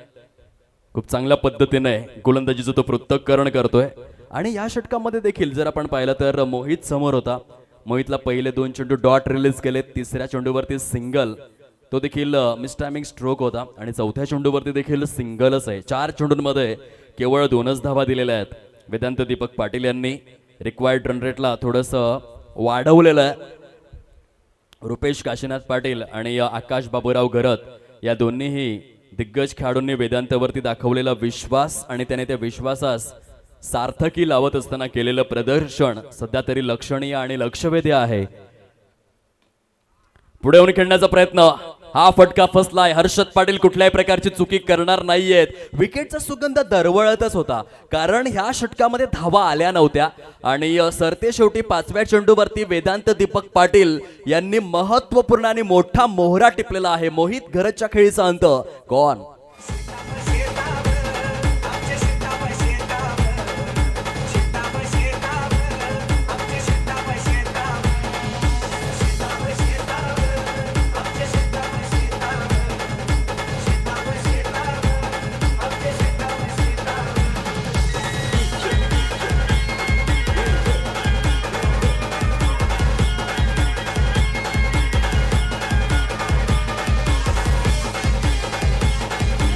खूप चांगल्या पद्धतीने गोलंदाजीचं तो पृथक्करण करतोय. आणि या षटकामध्ये देखील जर आपण पाहिलं तर मोहित समोर होता. मोहितला पहिले 2 चेंडू डॉट रिलीज केले, तिसऱ्या चेंडूवरती सिंगल, तो देखील मिसटायमिंग स्ट्रोक होता. आणि चौथ्या चेंडूवरती देखील सिंगलच आहे. 4 चेंडूंमध्ये केवळ 2च धावा दिलेल्या आहेत. वेदांत दीपक पाटील यांनी रिक्वायर्ड रन रेटला थोडंसं वाढवलेलं आहे. रुपेश काशीनाथ पाटील आणि आकाश बाबूराव घरत या दोन्हीही दिग्गज खेळाडूंनी वेदांतवरती दाखवलेला विश्वास आणि त्याने त्या विश्वासास सार्थकी लावत असताना केलेलं प्रदर्शन सध्या तरी लक्षणीय आणि लक्षवेधी आहे. पुढे येऊन खेळण्याचा प्रयत्न, हा फटका फसलाय. हर्षद पाटील कुठल्याही प्रकारची चुकी करणार नाहीयेत. विकेटचा सुगंध दरवळतच होता कारण ह्या षटकामध्ये धावा आल्या नव्हत्या. आणि सरते शेवटी 5व्या चेंडूवरती वेदांत दीपक पाटील यांनी महत्वपूर्ण आणि मोठा मोहरा टिपलेला आहे. मोहित घरतच्या खेळीचा अंत कोण.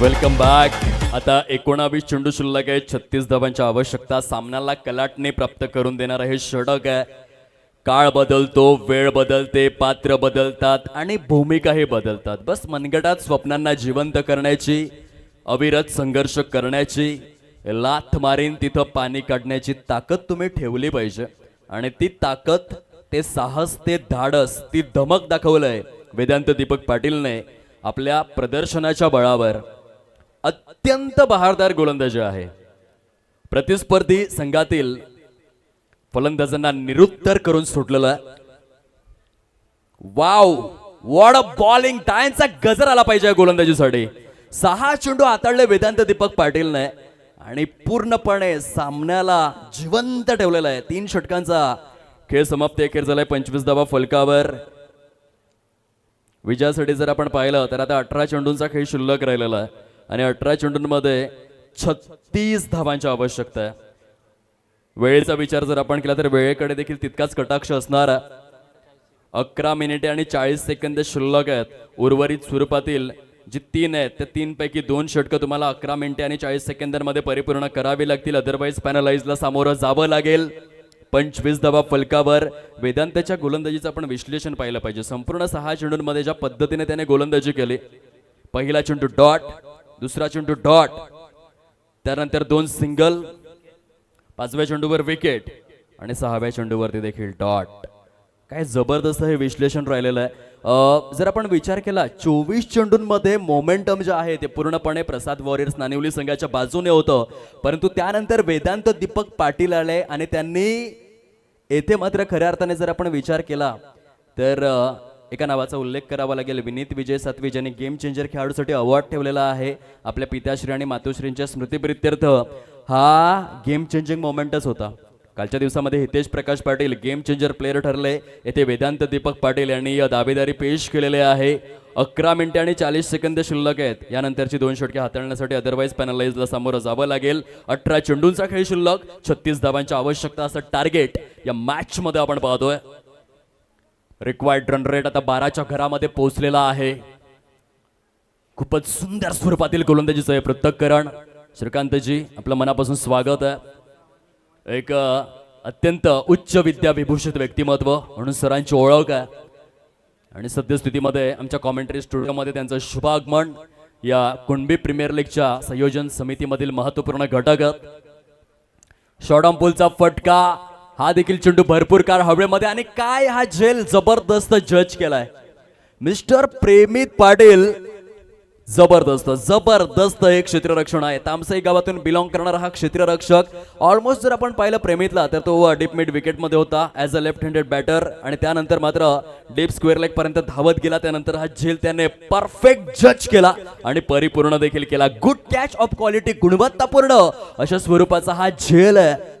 Welcome back. आता 19 चेंडू शिल्लक आहे. 36 धावांची आवश्यकता. सामन्याला कलाटणी प्राप्त करून देणार हे षटक आहे. काळ बदलतो, वेळ बदलते, पात्र बदलतात आणि भूमिकाही बदलतात. बस मनगटात स्वप्नांना जिवंत करण्याची, अविरत संघर्ष करण्याची, लाथ मारीन तिथं पाणी काढण्याची ताकद तुम्ही ठेवली पाहिजे. आणि ती ताकद, ते साहस, ते धाडस, ती धमक दाखवलंय वेदांत दीपक पाटीलने आपल्या प्रदर्शनाच्या बळावर. अत्यंत बहारदार गोलंदाजी आहे. प्रतिस्पर्धी संघातील फलंदाजांना निरुत्तर करून सुटलेला. Wow, what a bowling. टाळ्यांचा गजर आला पाहिजे गोलंदाजीसाठी. 6 चेंडू हाताळले वेदांत दीपक पाटीलने आणि पूर्णपणे सामन्याला जिवंत ठेवलेला आहे. 3 षटकांचा खेळ समाप्ती अखेर झालाय. 25 धावा फलकावर. विजयासाठी जर आपण पाहिलं तर आता 18 चेंडूंचा खेळ शिल्लक राहिलेला आहे आणि 18 चेंडूंमध्ये 36 धावांची आवश्यकता आहे. वेळेचा विचार जर आपण केला तर वेळेकडे देखील तितकाच कटाक्ष असणार. 11 मिनिटे आणि 40 सेकंद शिल्लक आहेत. उर्वरित स्वरूपातील जी 3 आहेत त्या 3 पैकी 2 षटकं तुम्हाला 11 मिनिटे आणि 40 सेकंदांमध्ये परिपूर्ण करावी लागतील. अदरवाईज पॅनलाइजला सामोरं जावं लागेल. 25 धावा फलकावर. वेदांतच्या गोलंदाजीचं आपण विश्लेषण पाहिलं पाहिजे. संपूर्ण 6 चेंडूंमध्ये ज्या पद्धतीने त्याने गोलंदाजी केली, पहिला चेंडू डॉट, दुसरा चेंडू डॉट, त्यानंतर 2 सिंगल, 5व्या चेंडूवर विकेट आणि 6व्या चेंडूवरती देखील डॉट. काय जबरदस्त हे विश्लेषण राहिलेलं आहे. जर आपण विचार केला 24 चेंडूंमध्ये मोमेंटम जे आहे ते पूर्णपणे प्रसाद वॉरियर्स नानिवली संघाच्या बाजूने होतं. परंतु त्यानंतर वेदांत दीपक पाटील आले आणि त्यांनी येथे मात्र खऱ्या अर्थाने जर आपण विचार केला तर एका नावाचा उल्लेख करावा लागेल. विनीत विजय सातवी ज्यांनी गेम चेंजर खेळाडूसाठी अवॉर्ड ठेवलेला आहे. आपल्या पिताश्री आणि मातोश्रींच्या स्मृतीप्रित्यर्थ हा गेम चेंजिंग मोमेंटच होता. कालच्या दिवसामध्ये Hitesh Prakash Patil game changer player ठरले. येथे वेदांत दीपक पाटील यांनी दावेदारी पेश केलेले आहे. 11 मिनिटे आणि 40 सेकंद शिल्लक आहेत. यानंतरची 2 षटके हाताळण्यासाठी अदरवाईज पॅनलाइजला सामोरं जावं लागेल. 18 चेंडूंचा खेळ शिल्लक, 36 धावांची आवश्यकता असं टार्गेट या मॅच मध्ये आपण पाहतोय. रिक्वायर्ड रन रेट आता 12च्या घरामध्ये पोहोचलेला आहे. खूपच सुंदर स्वरूपातील गोलंदाजीचं हे पृथक्करण. श्रीकांतजी आपलं मनापासून स्वागत आहे. एक अत्यंत उच्च विद्या विभूषित व्यक्तिमत्व म्हणून सरांची ओळख आहे आणि सद्यस्थितीमध्ये आमच्या कॉमेंट्री स्टुडिओमध्ये त्यांचं शुभागमन या कुणबी प्रीमियर लीगच्या संयोजन समितीमधील महत्त्वपूर्ण घटक. शॉर्ट ऑन पुलचा फटका, हा देखील चेंडू भरपूर काळ हवेमध्ये आणि काय हा झेल जबरदस्त जज केलाय मिस्टर प्रेमित पाटील. जबरदस्त जबरदस्त एक क्षेत्ररक्षण आहे. तामसई गावातून बिलॉंग करणारा हा क्षेत्ररक्षक ऑलमोस्ट जर आपण पाहिलं प्रेमितला तर तो डीप मिड विकेट मध्ये होता as a left handed batter आणि त्यानंतर मात्र डीप स्क्वेअर लेग पर्यंत धावत गेला. त्यानंतर हा झेल त्याने परफेक्ट जज केला आणि परिपूर्ण देखील केला. गुड कॅच ऑफ क्वालिटी, गुणवत्तापूर्ण अशा स्वरूपाचा हा झेल आहे.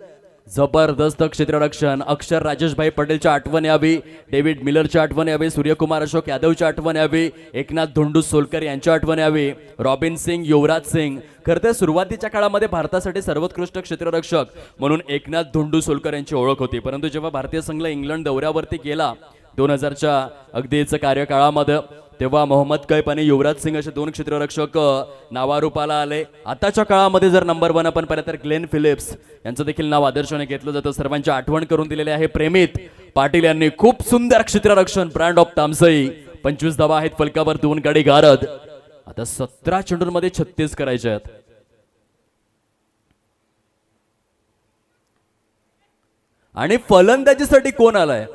जबरदस्त क्षेत्ररक्षण. अक्षर राजेशभाई पटेलच्या आठवण यावी, डेव्हिड मिलरची आठवण यावी, सूर्यकुमार अशोक यादवची आठवण यावी, एकनाथ धोंडू सोलकर यांची आठवण यावी, रॉबिन सिंग, युवराज सिंग. खरं तर सुरुवातीच्या काळामध्ये भारतासाठी सर्वोत्कृष्ट क्षेत्ररक्षक म्हणून एकनाथ धोंडू सोलकर यांची ओळख होती. परंतु जेव्हा भारतीय संघ इंग्लंड दौऱ्यावरती गेला 2000च्या अगदीच कार्यकाळामध्ये, तेव्हा मोहम्मद कैफ आणि युवराज सिंग असे दोन क्षेत्ररक्षक नावारूपाला आले. आताच्या काळामध्ये जर नंबर 1 आपण पाहिलं तर ग्लेन फिलिप्स यांचं देखील नाव आदर्शाने घेतलं जातं. सर्वांची आठवण करून दिलेले आहे प्रेमित पाटील यांनी. खूप सुंदर क्षेत्ररक्षण, ब्रँड ऑफ तामसई. 25 धावा आहेत फलकावर, 2 गडी गारद. आता 17 चेंडूंमध्ये 36 करायचे आहेत. आणि फलंदाजीसाठी कोण आलाय?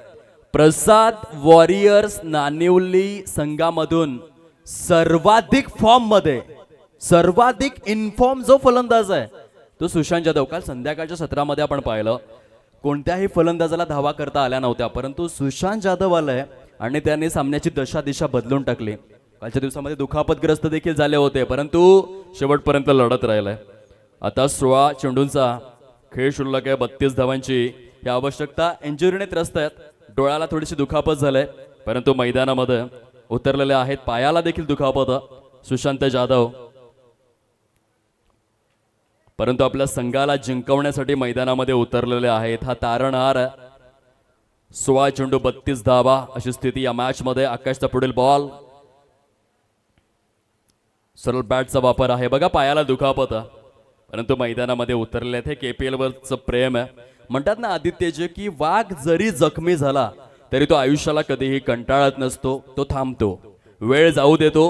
प्रसाद वॉरियर्स नानिवली संघामधून सर्वाधिक फॉर्म मध्ये, सर्वाधिक इनफॉर्म जो फलंदाज आहे तो सुशांत जाधव. काल संध्याकाळच्या सत्रामध्ये आपण पाहिलं कोणत्याही फलंदाजाला धावा करता आल्या नव्हत्या, परंतु सुशांत जाधव आलाय आणि त्यांनी सामन्याची दशा दिशा बदलून टाकली. कालच्या दिवसामध्ये दुखापतग्रस्त देखील झाले होते, परंतु शेवटपर्यंत लढत राहिलाय. आता 16 चेंडूंचा खेळ शिल्लक आहे. 32 धावांची ही आवश्यकता. इंजुरीने त्रस्त आहेत, डोळ्याला थोडीशी दुखापत झालंय, परंतु मैदानामध्ये उतरलेले आहेत. पायाला देखील दुखापत सुशांत जाधव, परंतु आपल्या संघाला जिंकवण्यासाठी मैदानामध्ये उतरलेले आहेत. हा तारणहार. 16 चेंडू 32 धावा अशी स्थिती या मॅच मध्ये. आकाशचा पुढील बॉल, सरळ बॅटचा वापर आहे. बघा पायाला दुखापत, परंतु मैदानामध्ये उतरले आहेत. हे केपीएल वरच प्रेम आहे. म्हणतात ना आदित्यजी की वाघ जरी जखमी झाला तरी तो आयुष्याला कधीही कंटाळत नसतो, तो थांबतो, वेळ जाऊ देतो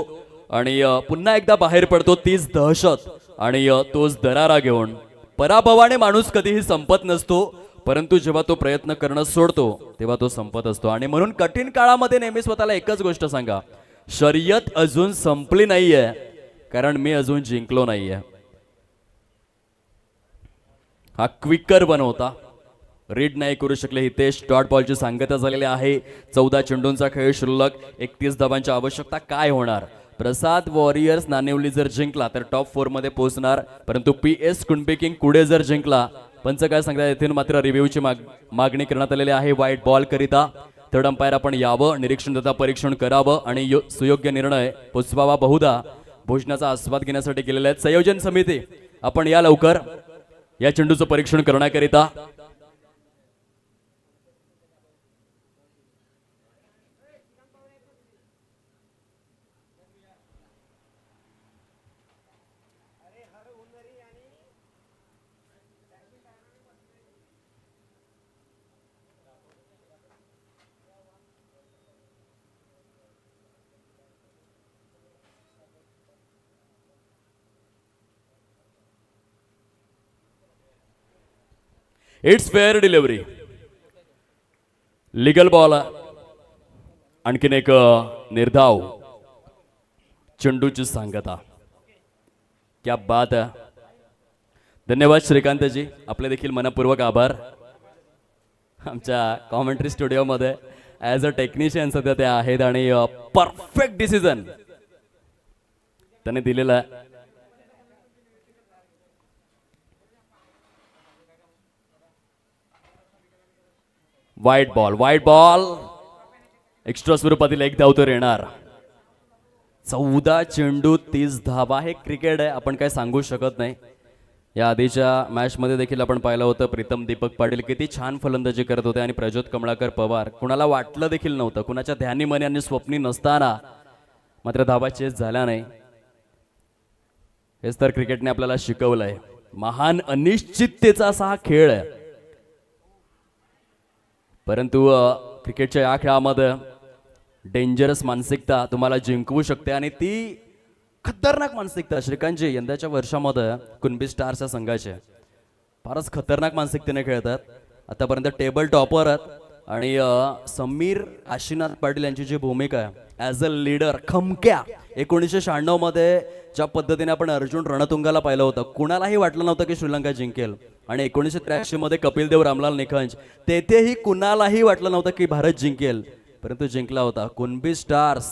आणि पुन्हा एकदा बाहेर पडतो. तीच दहशत आणि तोच दरारा घेऊन. पराभवाने माणूस कधीही संपत नसतो, परंतु जेव्हा तो प्रयत्न करणं सोडतो तेव्हा तो संपत असतो. आणि म्हणून कठीण काळामध्ये नेहमी स्वतःला एकच गोष्ट सांगा, शर्यत अजून संपली नाहीये, कारण मी अजून जिंकलो नाहीये. हा क्विकर बनवता, रीड नाही करू शकले हितेश. डॉट बॉलची सांगता झालेली आहे. 14 चेंडूंचा खेळ शिल्लक, 31 धावांची आवश्यकता. काय होणार? प्रसाद वॉरियर्स नानिवली जर जिंकला तर टॉप 4 मध्ये पोहोचणार, परंतु PS कुणबी किंग कुडे जर जिंकला, पंच काय सांगतात येथून मात्र रिव्ह्यूची मागणी करण्यात आलेली आहे. व्हाईट बॉल करिता थर्ड अंपायर आपण यावं, निरीक्षण तथा परीक्षण करावं आणि सुयोग्य निर्णय पोचवावा. बहुधा भोजनाचा आस्वाद घेण्यासाठी गेलेले आहेत संयोजन समिती. आपण या लवकर या चेंडूचं परीक्षण करण्याकरिता. It's fair delivery, legal ball. आणखीन एक निर्धाव चेंडूची सांगता. क्या बात आहे. धन्यवाद श्रीकांतजी, आपले देखील मनपूर्वक आभार. आमच्या कॉमेंट्री स्टुडिओमध्ये ॲज अ टेक्निशियन सध्या ते आहेत आणि परफेक्ट डिसिजन त्यांनी दिलेला आहे. White ball, white ball. Extra स्वरूपातील एक धाव तर येणार. 14 चेंडू 30 धावा. हे क्रिकेट आहे, आपण काय सांगू शकत नाही. या आधीच्या मॅच मध्ये देखील आपण पाहिलं होतं प्रीतम दीपक पाटील किती छान फलंदाजी करत होते आणि प्रज्योत कमळाकर पवार कुणाला वाटलं देखील नव्हतं, कुणाच्या ध्यानी मनी आणि स्वप्नी नसताना मात्र धावा चेस झाल्या नाही. हेच तर क्रिकेटने आपल्याला शिकवलंय. महान अनिश्चिततेचा असा हा खेळ आहे, परंतु क्रिकेटच्या या खेळामध्ये डेंजरस मानसिकता तुम्हाला जिंकवू शकते आणि ती खतरनाक मानसिकता. श्रीकांतजी, यंदाच्या वर्षामध्ये कुणबी स्टार्स या संघाचे फारच खतरनाक मानसिकतेने खेळतात. आतापर्यंत टेबल टॉपर आहेत आणि समीर आशीनाथ पाटील यांची जी भूमिका आहे ॲज अ लीडर खमक्या 1996 मध्ये ज्या पद्धतीने आपण अर्जुन रणतुंगाला पाहिलं होतं, कुणालाही वाटलं नव्हतं की श्रीलंका जिंकेल. आणि 1983 मध्ये कपिल देव रामलाल निखंज, तेथेही कुणालाही वाटलं नव्हतं की भारत जिंकेल, परंतु जिंकला होता. कुणबी स्टार्स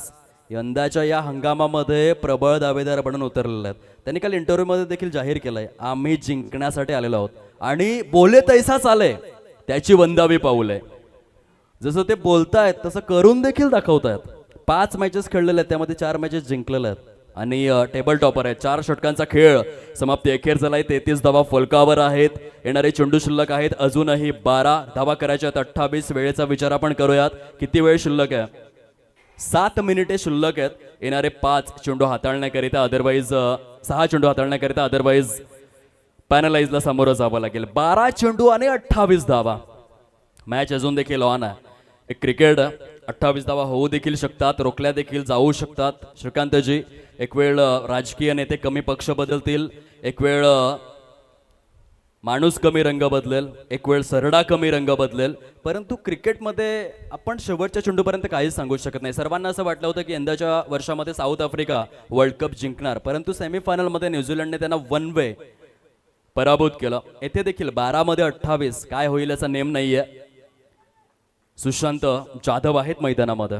यंदाच्या या हंगामामध्ये प्रबळ दावेदार बनून उतरलेले आहेत. त्यांनी काल इंटरव्ह्यूमध्ये देखील जाहीर केलंय, आम्ही जिंकण्यासाठी आलेलो आहोत आणि बोले तैसाच आले, त्याची वंदावी पाऊल आहे. जसं ते बोलतायत तसं करून देखील दाखवतायत. 5 मॅचेस खेळलेले आहेत, त्यामध्ये 4 मॅचेस जिंकलेले आहेत आणि टेबल टॉपर आहे. 4 षटकांचा खेळ समाप्ती अखेर झालाय. 33 धावा फलकावर आहेत. येणारे चेंडू शिल्लक आहेत अजूनही 12 धावा करायच्या आहेत. 28 वेळेचा विचार आपण करूयात. किती वेळ शिल्लक आहे? 7 मिनिटे शिल्लक आहेत. येणारे 5 चेंडू हाताळण्याकरिता अदरवाईज 6 चेंडू हाताळण्याकरिता अदरवाईज पॅनलाइजला सामोरं जावं लागेल. 12 चेंडू आणि 28 धावा. मॅच अजून देखील ऑन आहे. एक क्रिकेट 28 धावा होऊ देखील शकतात, रोखल्या देखील जाऊ शकतात. श्रीकांतजी, एक वेळ राजकीय नेते कमी पक्ष बदलतील, एक वेळ माणूस कमी रंग बदलेल, एक वेळ सरडा कमी रंग बदलेल, परंतु क्रिकेटमध्ये आपण शेवटच्या चेंडूपर्यंत काहीच सांगू शकत नाही. सर्वांना असं वाटलं होतं की यंदाच्या वर्षामध्ये साऊथ आफ्रिका वर्ल्ड कप जिंकणार, परंतु सेमीफायनलमध्ये न्यूझीलंडने त्यांना 1 वे पराभूत केलं. येथे देखील 12 मध्ये 28 काय होईल याचा नेम नाहीये. सुशांत जाधव आहेत मैदानामध्ये.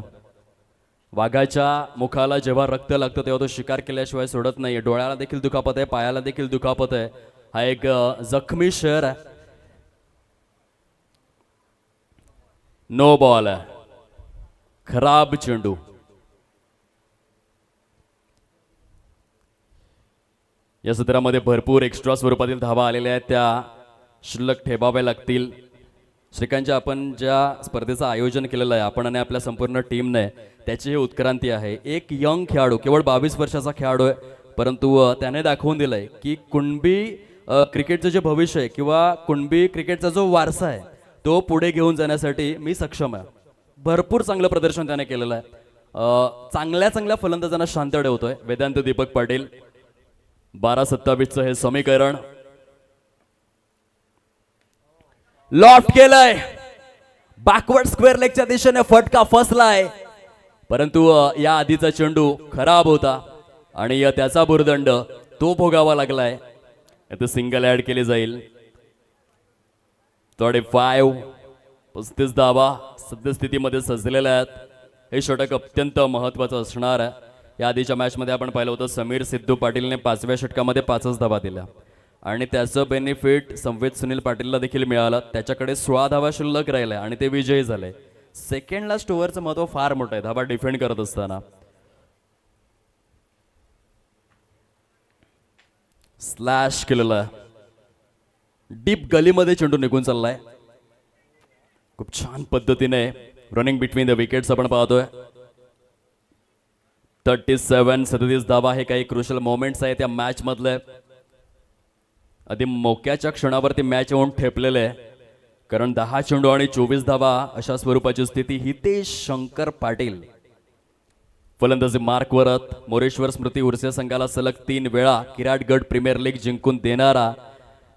वाघाच्या मुखाला जेव्हा रक्त लागतं तेव्हा तो शिकार केल्याशिवाय सोडत नाही. डोळ्याला देखील दुखापत आहे, पायाला देखील दुखापत आहे. हा एक जखमी शहर आहे. नो बॉल आहे, खराब चेंडू. या सत्रामध्ये भरपूर एक्स्ट्रा स्वरूपातील धावा आलेल्या आहेत, त्या शिल्लक ठेवाव्या लागतील. श्रीकांतजी, आपण ज्या स्पर्धेचं आयोजन केलेलं आहे आपण आणि आपल्या संपूर्ण टीमने, त्याची ही उत्क्रांती आहे. एक यंग खेळाडू, केवळ 22 वर्षाचा खेळाडू आहे, परंतु त्याने दाखवून दिलंय की कुणबी क्रिकेटचं जे भविष्य आहे किंवा कुणबी क्रिकेटचा जो वारसा आहे तो पुढे घेऊन जाण्यासाठी मी सक्षम आहे. भरपूर चांगलं प्रदर्शन त्याने केलेलं आहे. चांगल्या चांगल्या फलंदाजांना शांत ठेवतोय वेदांत दीपक पाटील. 12-27चं हे समीकरण लॉफ्ट केलंय, बॅकवर्ड स्क्वेअर लेगच्या दिशेने फटका फसलाय, परंतु या आधीचा चेंडू खराब होता आणि त्याचा भुर्दंड तो भोगावा लागलाय. आता सिंगल ऍड केली जाईल. 35 धावा सद्यस्थितीमध्ये सजलेल्या आहेत. हे षटक अत्यंत महत्वाचं असणार आहे. या आधीच्या मॅचमध्ये आपण पाहिलं होतं समीर सिद्धू पाटीलने 5व्या षटकामध्ये 5च धावा दिल्या आणि त्याचं बेनिफिट संवेद सुनील पाटीलला देखील मिळालं. त्याच्याकडे 16 धावा शिल्लक राहिल्या आणि ते विजयी झाले. सेकंड लास्ट ओव्हरचं महत्व फार मोठं आहे धावा डिफेंड करत असताना. स्लॅश केलेला डीप गलीमध्ये चेंडू निघून चाललाय. खूप छान पद्धतीने रनिंग बिटवीन द विकेट्स आपण पाहतोय. 37 धावा हे काही क्रुशल मोमेंट्स आहेत त्या मॅच मधले. अगदी मोक्याच्या क्षणावरती मॅच येऊन ठेपलेले आहे, कारण 10 चेंडू आणि 24 धावा अशा स्वरूपाची स्थिती. हितेश शंकर पाटील फलंदाजी मार्कवरत. मोरेश्वर स्मृती उर्से संघाला सलग 3 वेळा किराटगड प्रीमियर लीग जिंकून देणारा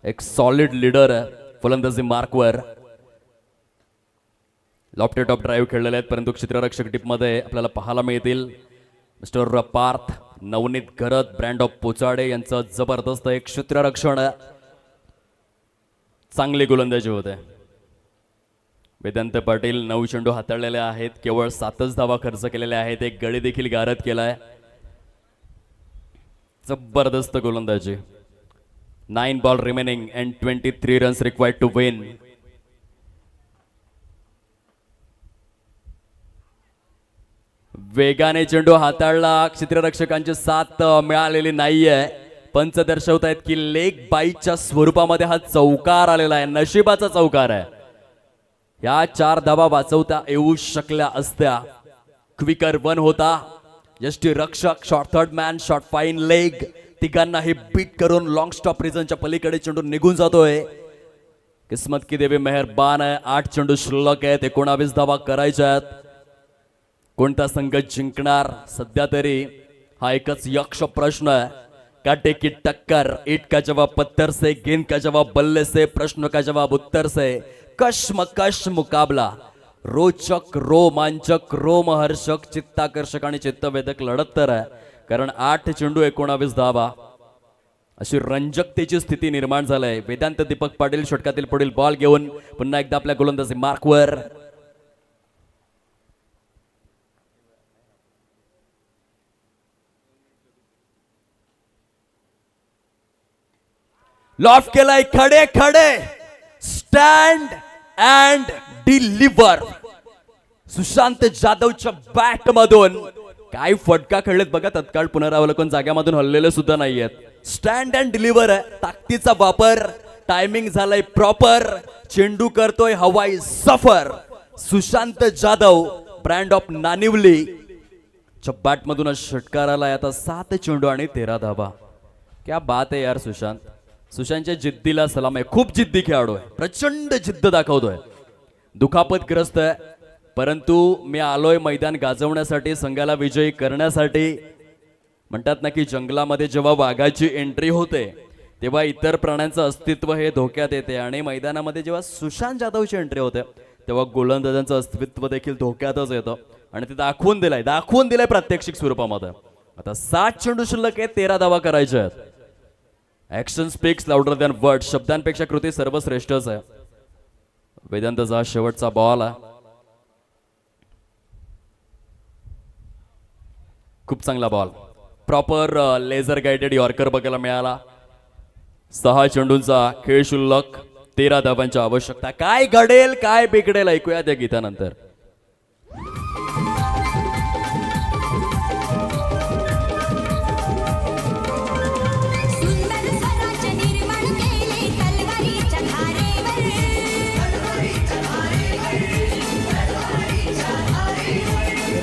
एक सॉलिड लीडर आहे फलंदाजी मार्कवर. लॉफ्टेड टॉप ड्राईव्ह खेळलेले आहेत, परंतु क्षेत्ररक्षक टीपमध्ये आपल्याला पाहायला मिळतील mister Parth, Navneet Gharat, brand of Pochade यांचं जबरदस्त एक क्षेत्ररक्षण आहे. चांगली गोलंदाजी होते. वेदांत पाटील 9 चेंडू हाताळलेले आहेत, केवळ 7च धावा खर्च केलेल्या आहेत. एक गडी देखील गारद केलाय. जबरदस्त गोलंदाजी. 9 ball remaining and 23 runs required to win. वेगाने चेंडू हाताळला. क्षेत्ररक्षकांची साथ मिळालेली नाहीये. पंच दर्शवत आहेत की लेग बाईटच्या स्वरूपामध्ये हा चौकार आलेला आहे. नशिबाचा चौकार आहे. या 4 धावा वाचवता येऊ शकल्या असत्या. क्विकर 1 होता. यष्टी रक्षक, short third man, short fine leg, तिघांनाही बीट करून लॉंग स्टॉप रिजनच्या पलीकडे चेंडू निघून जातोय. किस्मत की देवी मेहरबान आहे. 8 चेंडू शिल्लक आहेत. 19 धावा करायच्या आहेत. कोणता संघ जिंकणार सध्या तरी हा एकच यक्ष प्रश्न आहे. काटे की टक्कर, ईट का जवाब पत्थर से, गेंद का जवाब बल्ले से, प्रश्न का जवाब उत्तर से, कश्मकश मुकाबला, रोचक, रोमांचक, रोमहर्षक, चित्ताकर्षक आणि चित्तवेधक लढत तर आहे. कारण 8 चेंडू 19 धावा अशी रंजकतेची स्थिती निर्माण झाली. वेदांत दीपक पाटील षटकातील पुढील बॉल घेऊन पुन्हा एकदा आपल्या गोलंदाजी मार्कवर. लॉफ केलाय, खडे खडे, स्टँड अँड डिलिव्हर. सुशांत जाधवच्या बॅट मधून काय फटका खेळलेत बघा. तत्काळ पुनरावलोकन, जाग्यामधून हललेले सुद्धा नाहीयेत. स्टँड अँड डिलिव्हर आहे, ताकदीचा वापर, टायमिंग झालाय प्रॉपर, चेंडू करतोय हवाई सफर. सुशांत जाधव, ब्रँड ऑफ नानिवली च्या बॅट मधून षटकार आलाय. आता 7 चेंडू आणि 13 धावा. क्या बात आहे यार सुशांत. सुशांतच्या जिद्दीला सलाम आहे. खूप जिद्दी खेळाडू आहे, प्रचंड जिद्द दाखवतोय. दुखापतग्रस्त आहे, परंतु मी आलोय मैदान गाजवण्यासाठी, संघाला विजयी करण्यासाठी. म्हणतात ना की जंगलामध्ये जेव्हा वाघाची एंट्री होते तेव्हा इतर प्राण्यांचं अस्तित्व हे धोक्यात येते, आणि मैदानामध्ये जेव्हा सुशांत जाधवची एंट्री होते तेव्हा गोलंदाजांचं अस्तित्व देखील धोक्यातच येतं. आणि ते दाखवून दिलंय प्रात्यक्षिक स्वरूपामध्ये. आता 7 चेंडू शिल्लक आहे, 13 धावा करायच्या आहेत. Action speaks louder than word. शब्दांपेक्षा कृती सर्वश्रेष्ठच आहे. वेदांतचा हा शेवटचा बॉल आहे. खूप चांगला ball, proper laser guided yorker बघायला मिळाला. 6 चेंडूंचा खेळ शिल्लक, 13 धावांची आवश्यकता. काय घडेल काय बिघडेल ऐकूया त्या गीतानंतर. सुंदर स्वराज्य निर्माण केले तलवारीच्या धारेवर.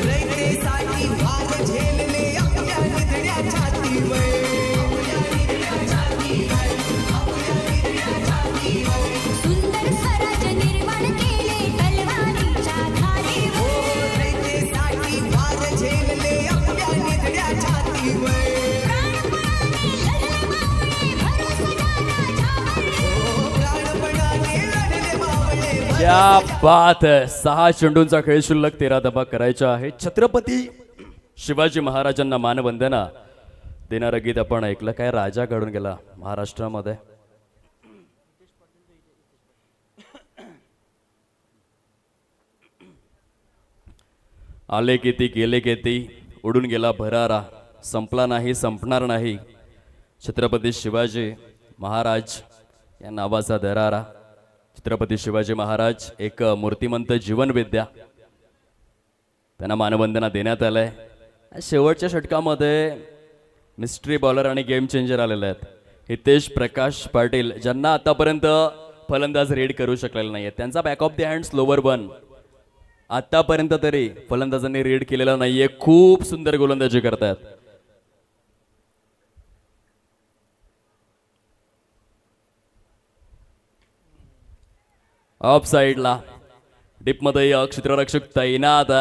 रयतेसाठी वार झेलले आपल्या निधड्या छातीवर. सुंदर स्वराज्य निर्माण केले तलवारीच्या धारेवर. रयतेसाठी वार झेलले आपल्या निधड्या छातीवर. प्राणपणाने लढले मावळे. क्या बात है. 6 चेंडूंचा खेळ शिल्लक, 13 धावा करायच्या आहे. छत्रपती शिवाजी महाराजांना मानवंदना देणारं गीत आपण ऐकलं. काय राजा घडून गेला महाराष्ट्रामध्ये. आले किती गेले किती, उडून गेला भरारा, संपला नाही संपणार नाही. छत्रपती शिवाजी महाराज या नावाचा दरारा. छत्रपती शिवाजी महाराज एक मूर्तिमंत जीवनविद्या, त्यांना मानवंदना देण्यात आलंय. शेवटच्या षटकामध्ये मिस्ट्री बॉलर आणि गेम चेंजर आलेले आहेत. हितेश प्रकाश पाटील, ज्यांना आतापर्यंत फलंदाज रीड करू शकलेले नाहीये. त्यांचा back of the hand slower 1 आतापर्यंत तरी फलंदाजांनी रीड केलेला नाहीये. खूप सुंदर गोलंदाजी करतात. ऑफ साइडला डीपमध्ये क्षेत्ररक्षक तैनात,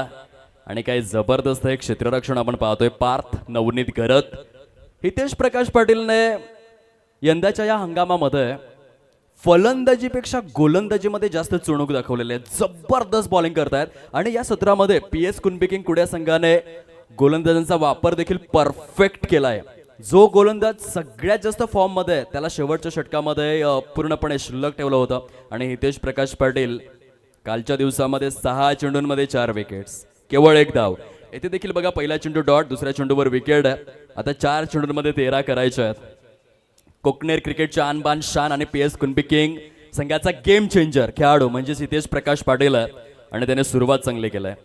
आणि काही जबरदस्त एक क्षेत्ररक्षण आपण पाहतोय. पार्थ नवनीत करत. हितेश प्रकाश पाटीलने यंदाच्या या हंगामामध्ये फलंदाजीपेक्षा गोलंदाजीमध्ये जास्त चुणूक दाखवलेली आहे. जबरदस्त बॉलिंग करतायत, आणि या सत्रामध्ये PS कुनबिकिंग कुड्या संघाने गोलंदाजांचा वापर देखील परफेक्ट केलाय. जो गोलंदाज सगळ्यात जास्त फॉर्म मध्ये आहे, त्याला शेवटच्या षटकामध्ये पूर्णपणे शिल्लक ठेवलं होतं. आणि हितेश प्रकाश पाटील कालच्या दिवसामध्ये 6 चेंडूंमध्ये 4 विकेट्स, केवळ 1 धाव. येथे देखील बघा, पहिला चेंडू डॉट, दुसऱ्या चेंडूवर विकेट. आता 4 चेंडूंमध्ये 13 करायचे आहेत. कोकणेर क्रिकेटच्या आणबान शान आणि PS कुनबिकिंग संघाचा गेम चेंजर खेळाडू म्हणजे हितेश प्रकाश पाटील आहे, आणि त्याने सुरुवात चांगली केली आहे.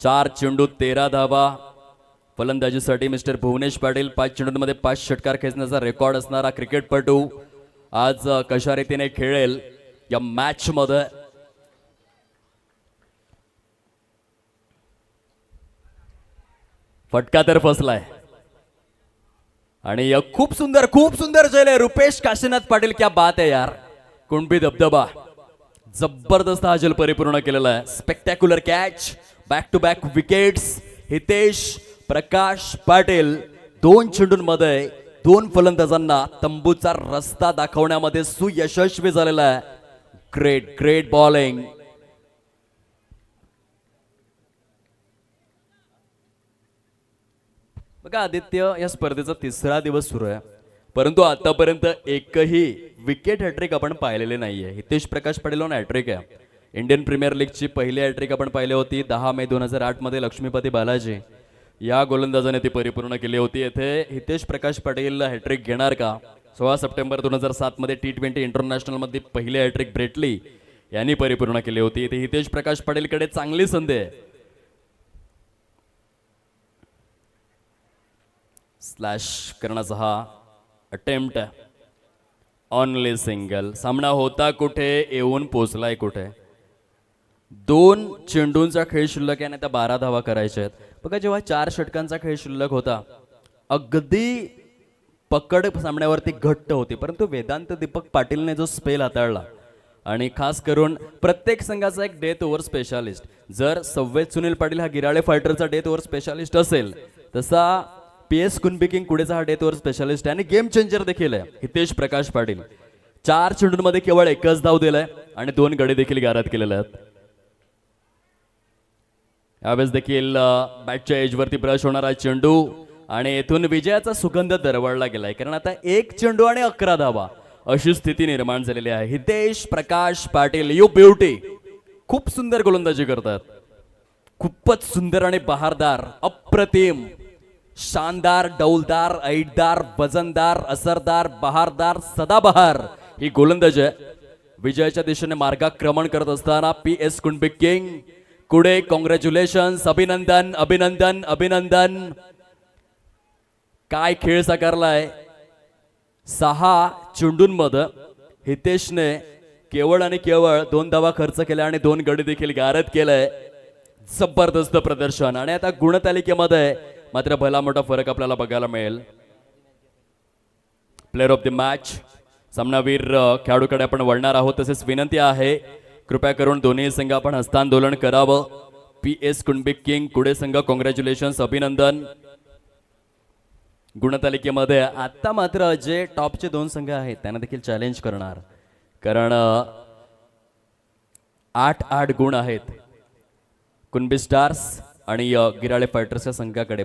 4 चेंडू 13 धावा. फलंदाजीसाठी मिस्टर भुवनेश पाटील 5 चेंडूंमध्ये 5 षटकार खेचण्याचा रेकॉर्ड असणारा क्रिकेटपटू आज कशा रीतीने खेळेल या मॅच मध्ये. फटका तर फसलाय, आणि खूप सुंदर जयले रुपेश काशीनाथ पाटील. क्या बात आहे यार. कुणबी धबधबा जबरदस्त हा जल परिपूर्ण केलेला आहे. Spectacular catch, back to back wickets. Hitesh Prakash Patil 2 चेंडूंमध्ये दोन फलंदाजांना तंबूचा रस्ता दाखवण्यामध्ये सुयशस्वी झालेला आहे. Great great bowling. बघा आदित्य, या स्पर्धेचा तिसरा दिवस सुरू आहे, परंतु आतापर्यंत एकही विकेट हॅट्रिक आपण पाहिलेले नाहीये. हितेश प्रकाश पाटील हॅट्रिक आहे. इंडियन प्रीमियर लीगची पहिली हॅट्रिक आपण पाहिली होती 10 मे 2008 मध्ये लक्ष्मीपती बालाजी या गोलंदाजाने ती परिपूर्ण केली होती. येथे हितेश प्रकाश पाटील हॅट्रिक घेणार का? 16 सप्टेंबर 2007 मध्ये T20 इंटरनॅशनल मध्ये पहिली हॅट्रिक ब्रेटली यांनी परिपूर्ण केली होती. इथे हितेश प्रकाश पाटीलकडे चांगली संधी आहे. स्लॅश करण्याचा हा अटेम्प्ट, ऑनली सिंगल. सामना होता कुठे, येऊन पोचलाय कुठे. 2 चेंडूंचा खेळ शिल्लक आहे आणि आता 12 धावा करायच्या आहेत. बघा, जेव्हा 4 षटकांचा खेळ शिल्लक होता, अगदी पकड सामन्यावरती घट्ट होती, परंतु वेदांत दीपक पाटीलने जो स्पेल हाताळला आणि खास करून प्रत्येक संघाचा एक डेथ ओव्हर स्पेशालिस्ट, जर सव्वेत सुनील पाटील हा गिराळे फायटरचा डेथ ओव्हर स्पेशालिस्ट असेल, तसा PS कुनबिकिंग कुडेचा हा डेथ ओव्हर स्पेशालिस्ट आहे आणि गेम चेंजर देखील आहे हितेश प्रकाश पाटील. 4 चेंडूंमध्ये केवळ एकच धाव दिलाय आणि 2 गडी देखील गारद केलेले आहेत. यावेळेस देखील बॅटच्या एजवरती ब्रश होणारा चेंडू आणि येथून विजयाचा सुगंध दरवळला गेलाय, कारण आता 1 चेंडू आणि 11 धावा अशी स्थिती निर्माण झालेली आहे. Hitesh Prakash Patil, you beauty. खूप सुंदर गोलंदाजी करतात, खूपच सुंदर आणि बहारदार, अप्रतिम, शानदार, डौलदार, ऐटदार, वजनदार, असरदार, बहारदार, सदाबहार ही गोलंदाजी आहे. विजयाच्या दिशेने मार्गक्रमण करत असताना PS कुनबिकिंग कुडे, कॉंग्रॅच्युलेशन्स, अभिनंदन अभिनंदन अभिनंदन. काय खेळ साकारलाय. 6 चेंडूंमध्ये हितेशने केवळ आणि केवळ 2 धावा खर्च केल्या आणि 2 गडी देखील गारद केलंय. जबरदस्त प्रदर्शन. आणि आता गुणतालिकेमध्ये मात्र भला मोठा फरक आपल्याला बघायला मिळेल. प्लेअर ऑफ द मॅच सामनावीर खेळाडूकडे आपण वळणार आहोत. तसेच विनंती आहे, कृपया करून दोन्ही संघ आपण हस्तांदोलन करावं. PS कुनबिकिंग कुडे संघ, कॉंग्रॅच्युलेशन्स, अभिनंदन. गुणतालिकेमध्ये आता मात्र जे टॉपचे 2 संघ आहेत त्यांना देखील चॅलेंज करणार, कारण 8-8 गुण आहेत कुणबी स्टार्स आणि गिराळे फायटर्सच्या संघाकडे.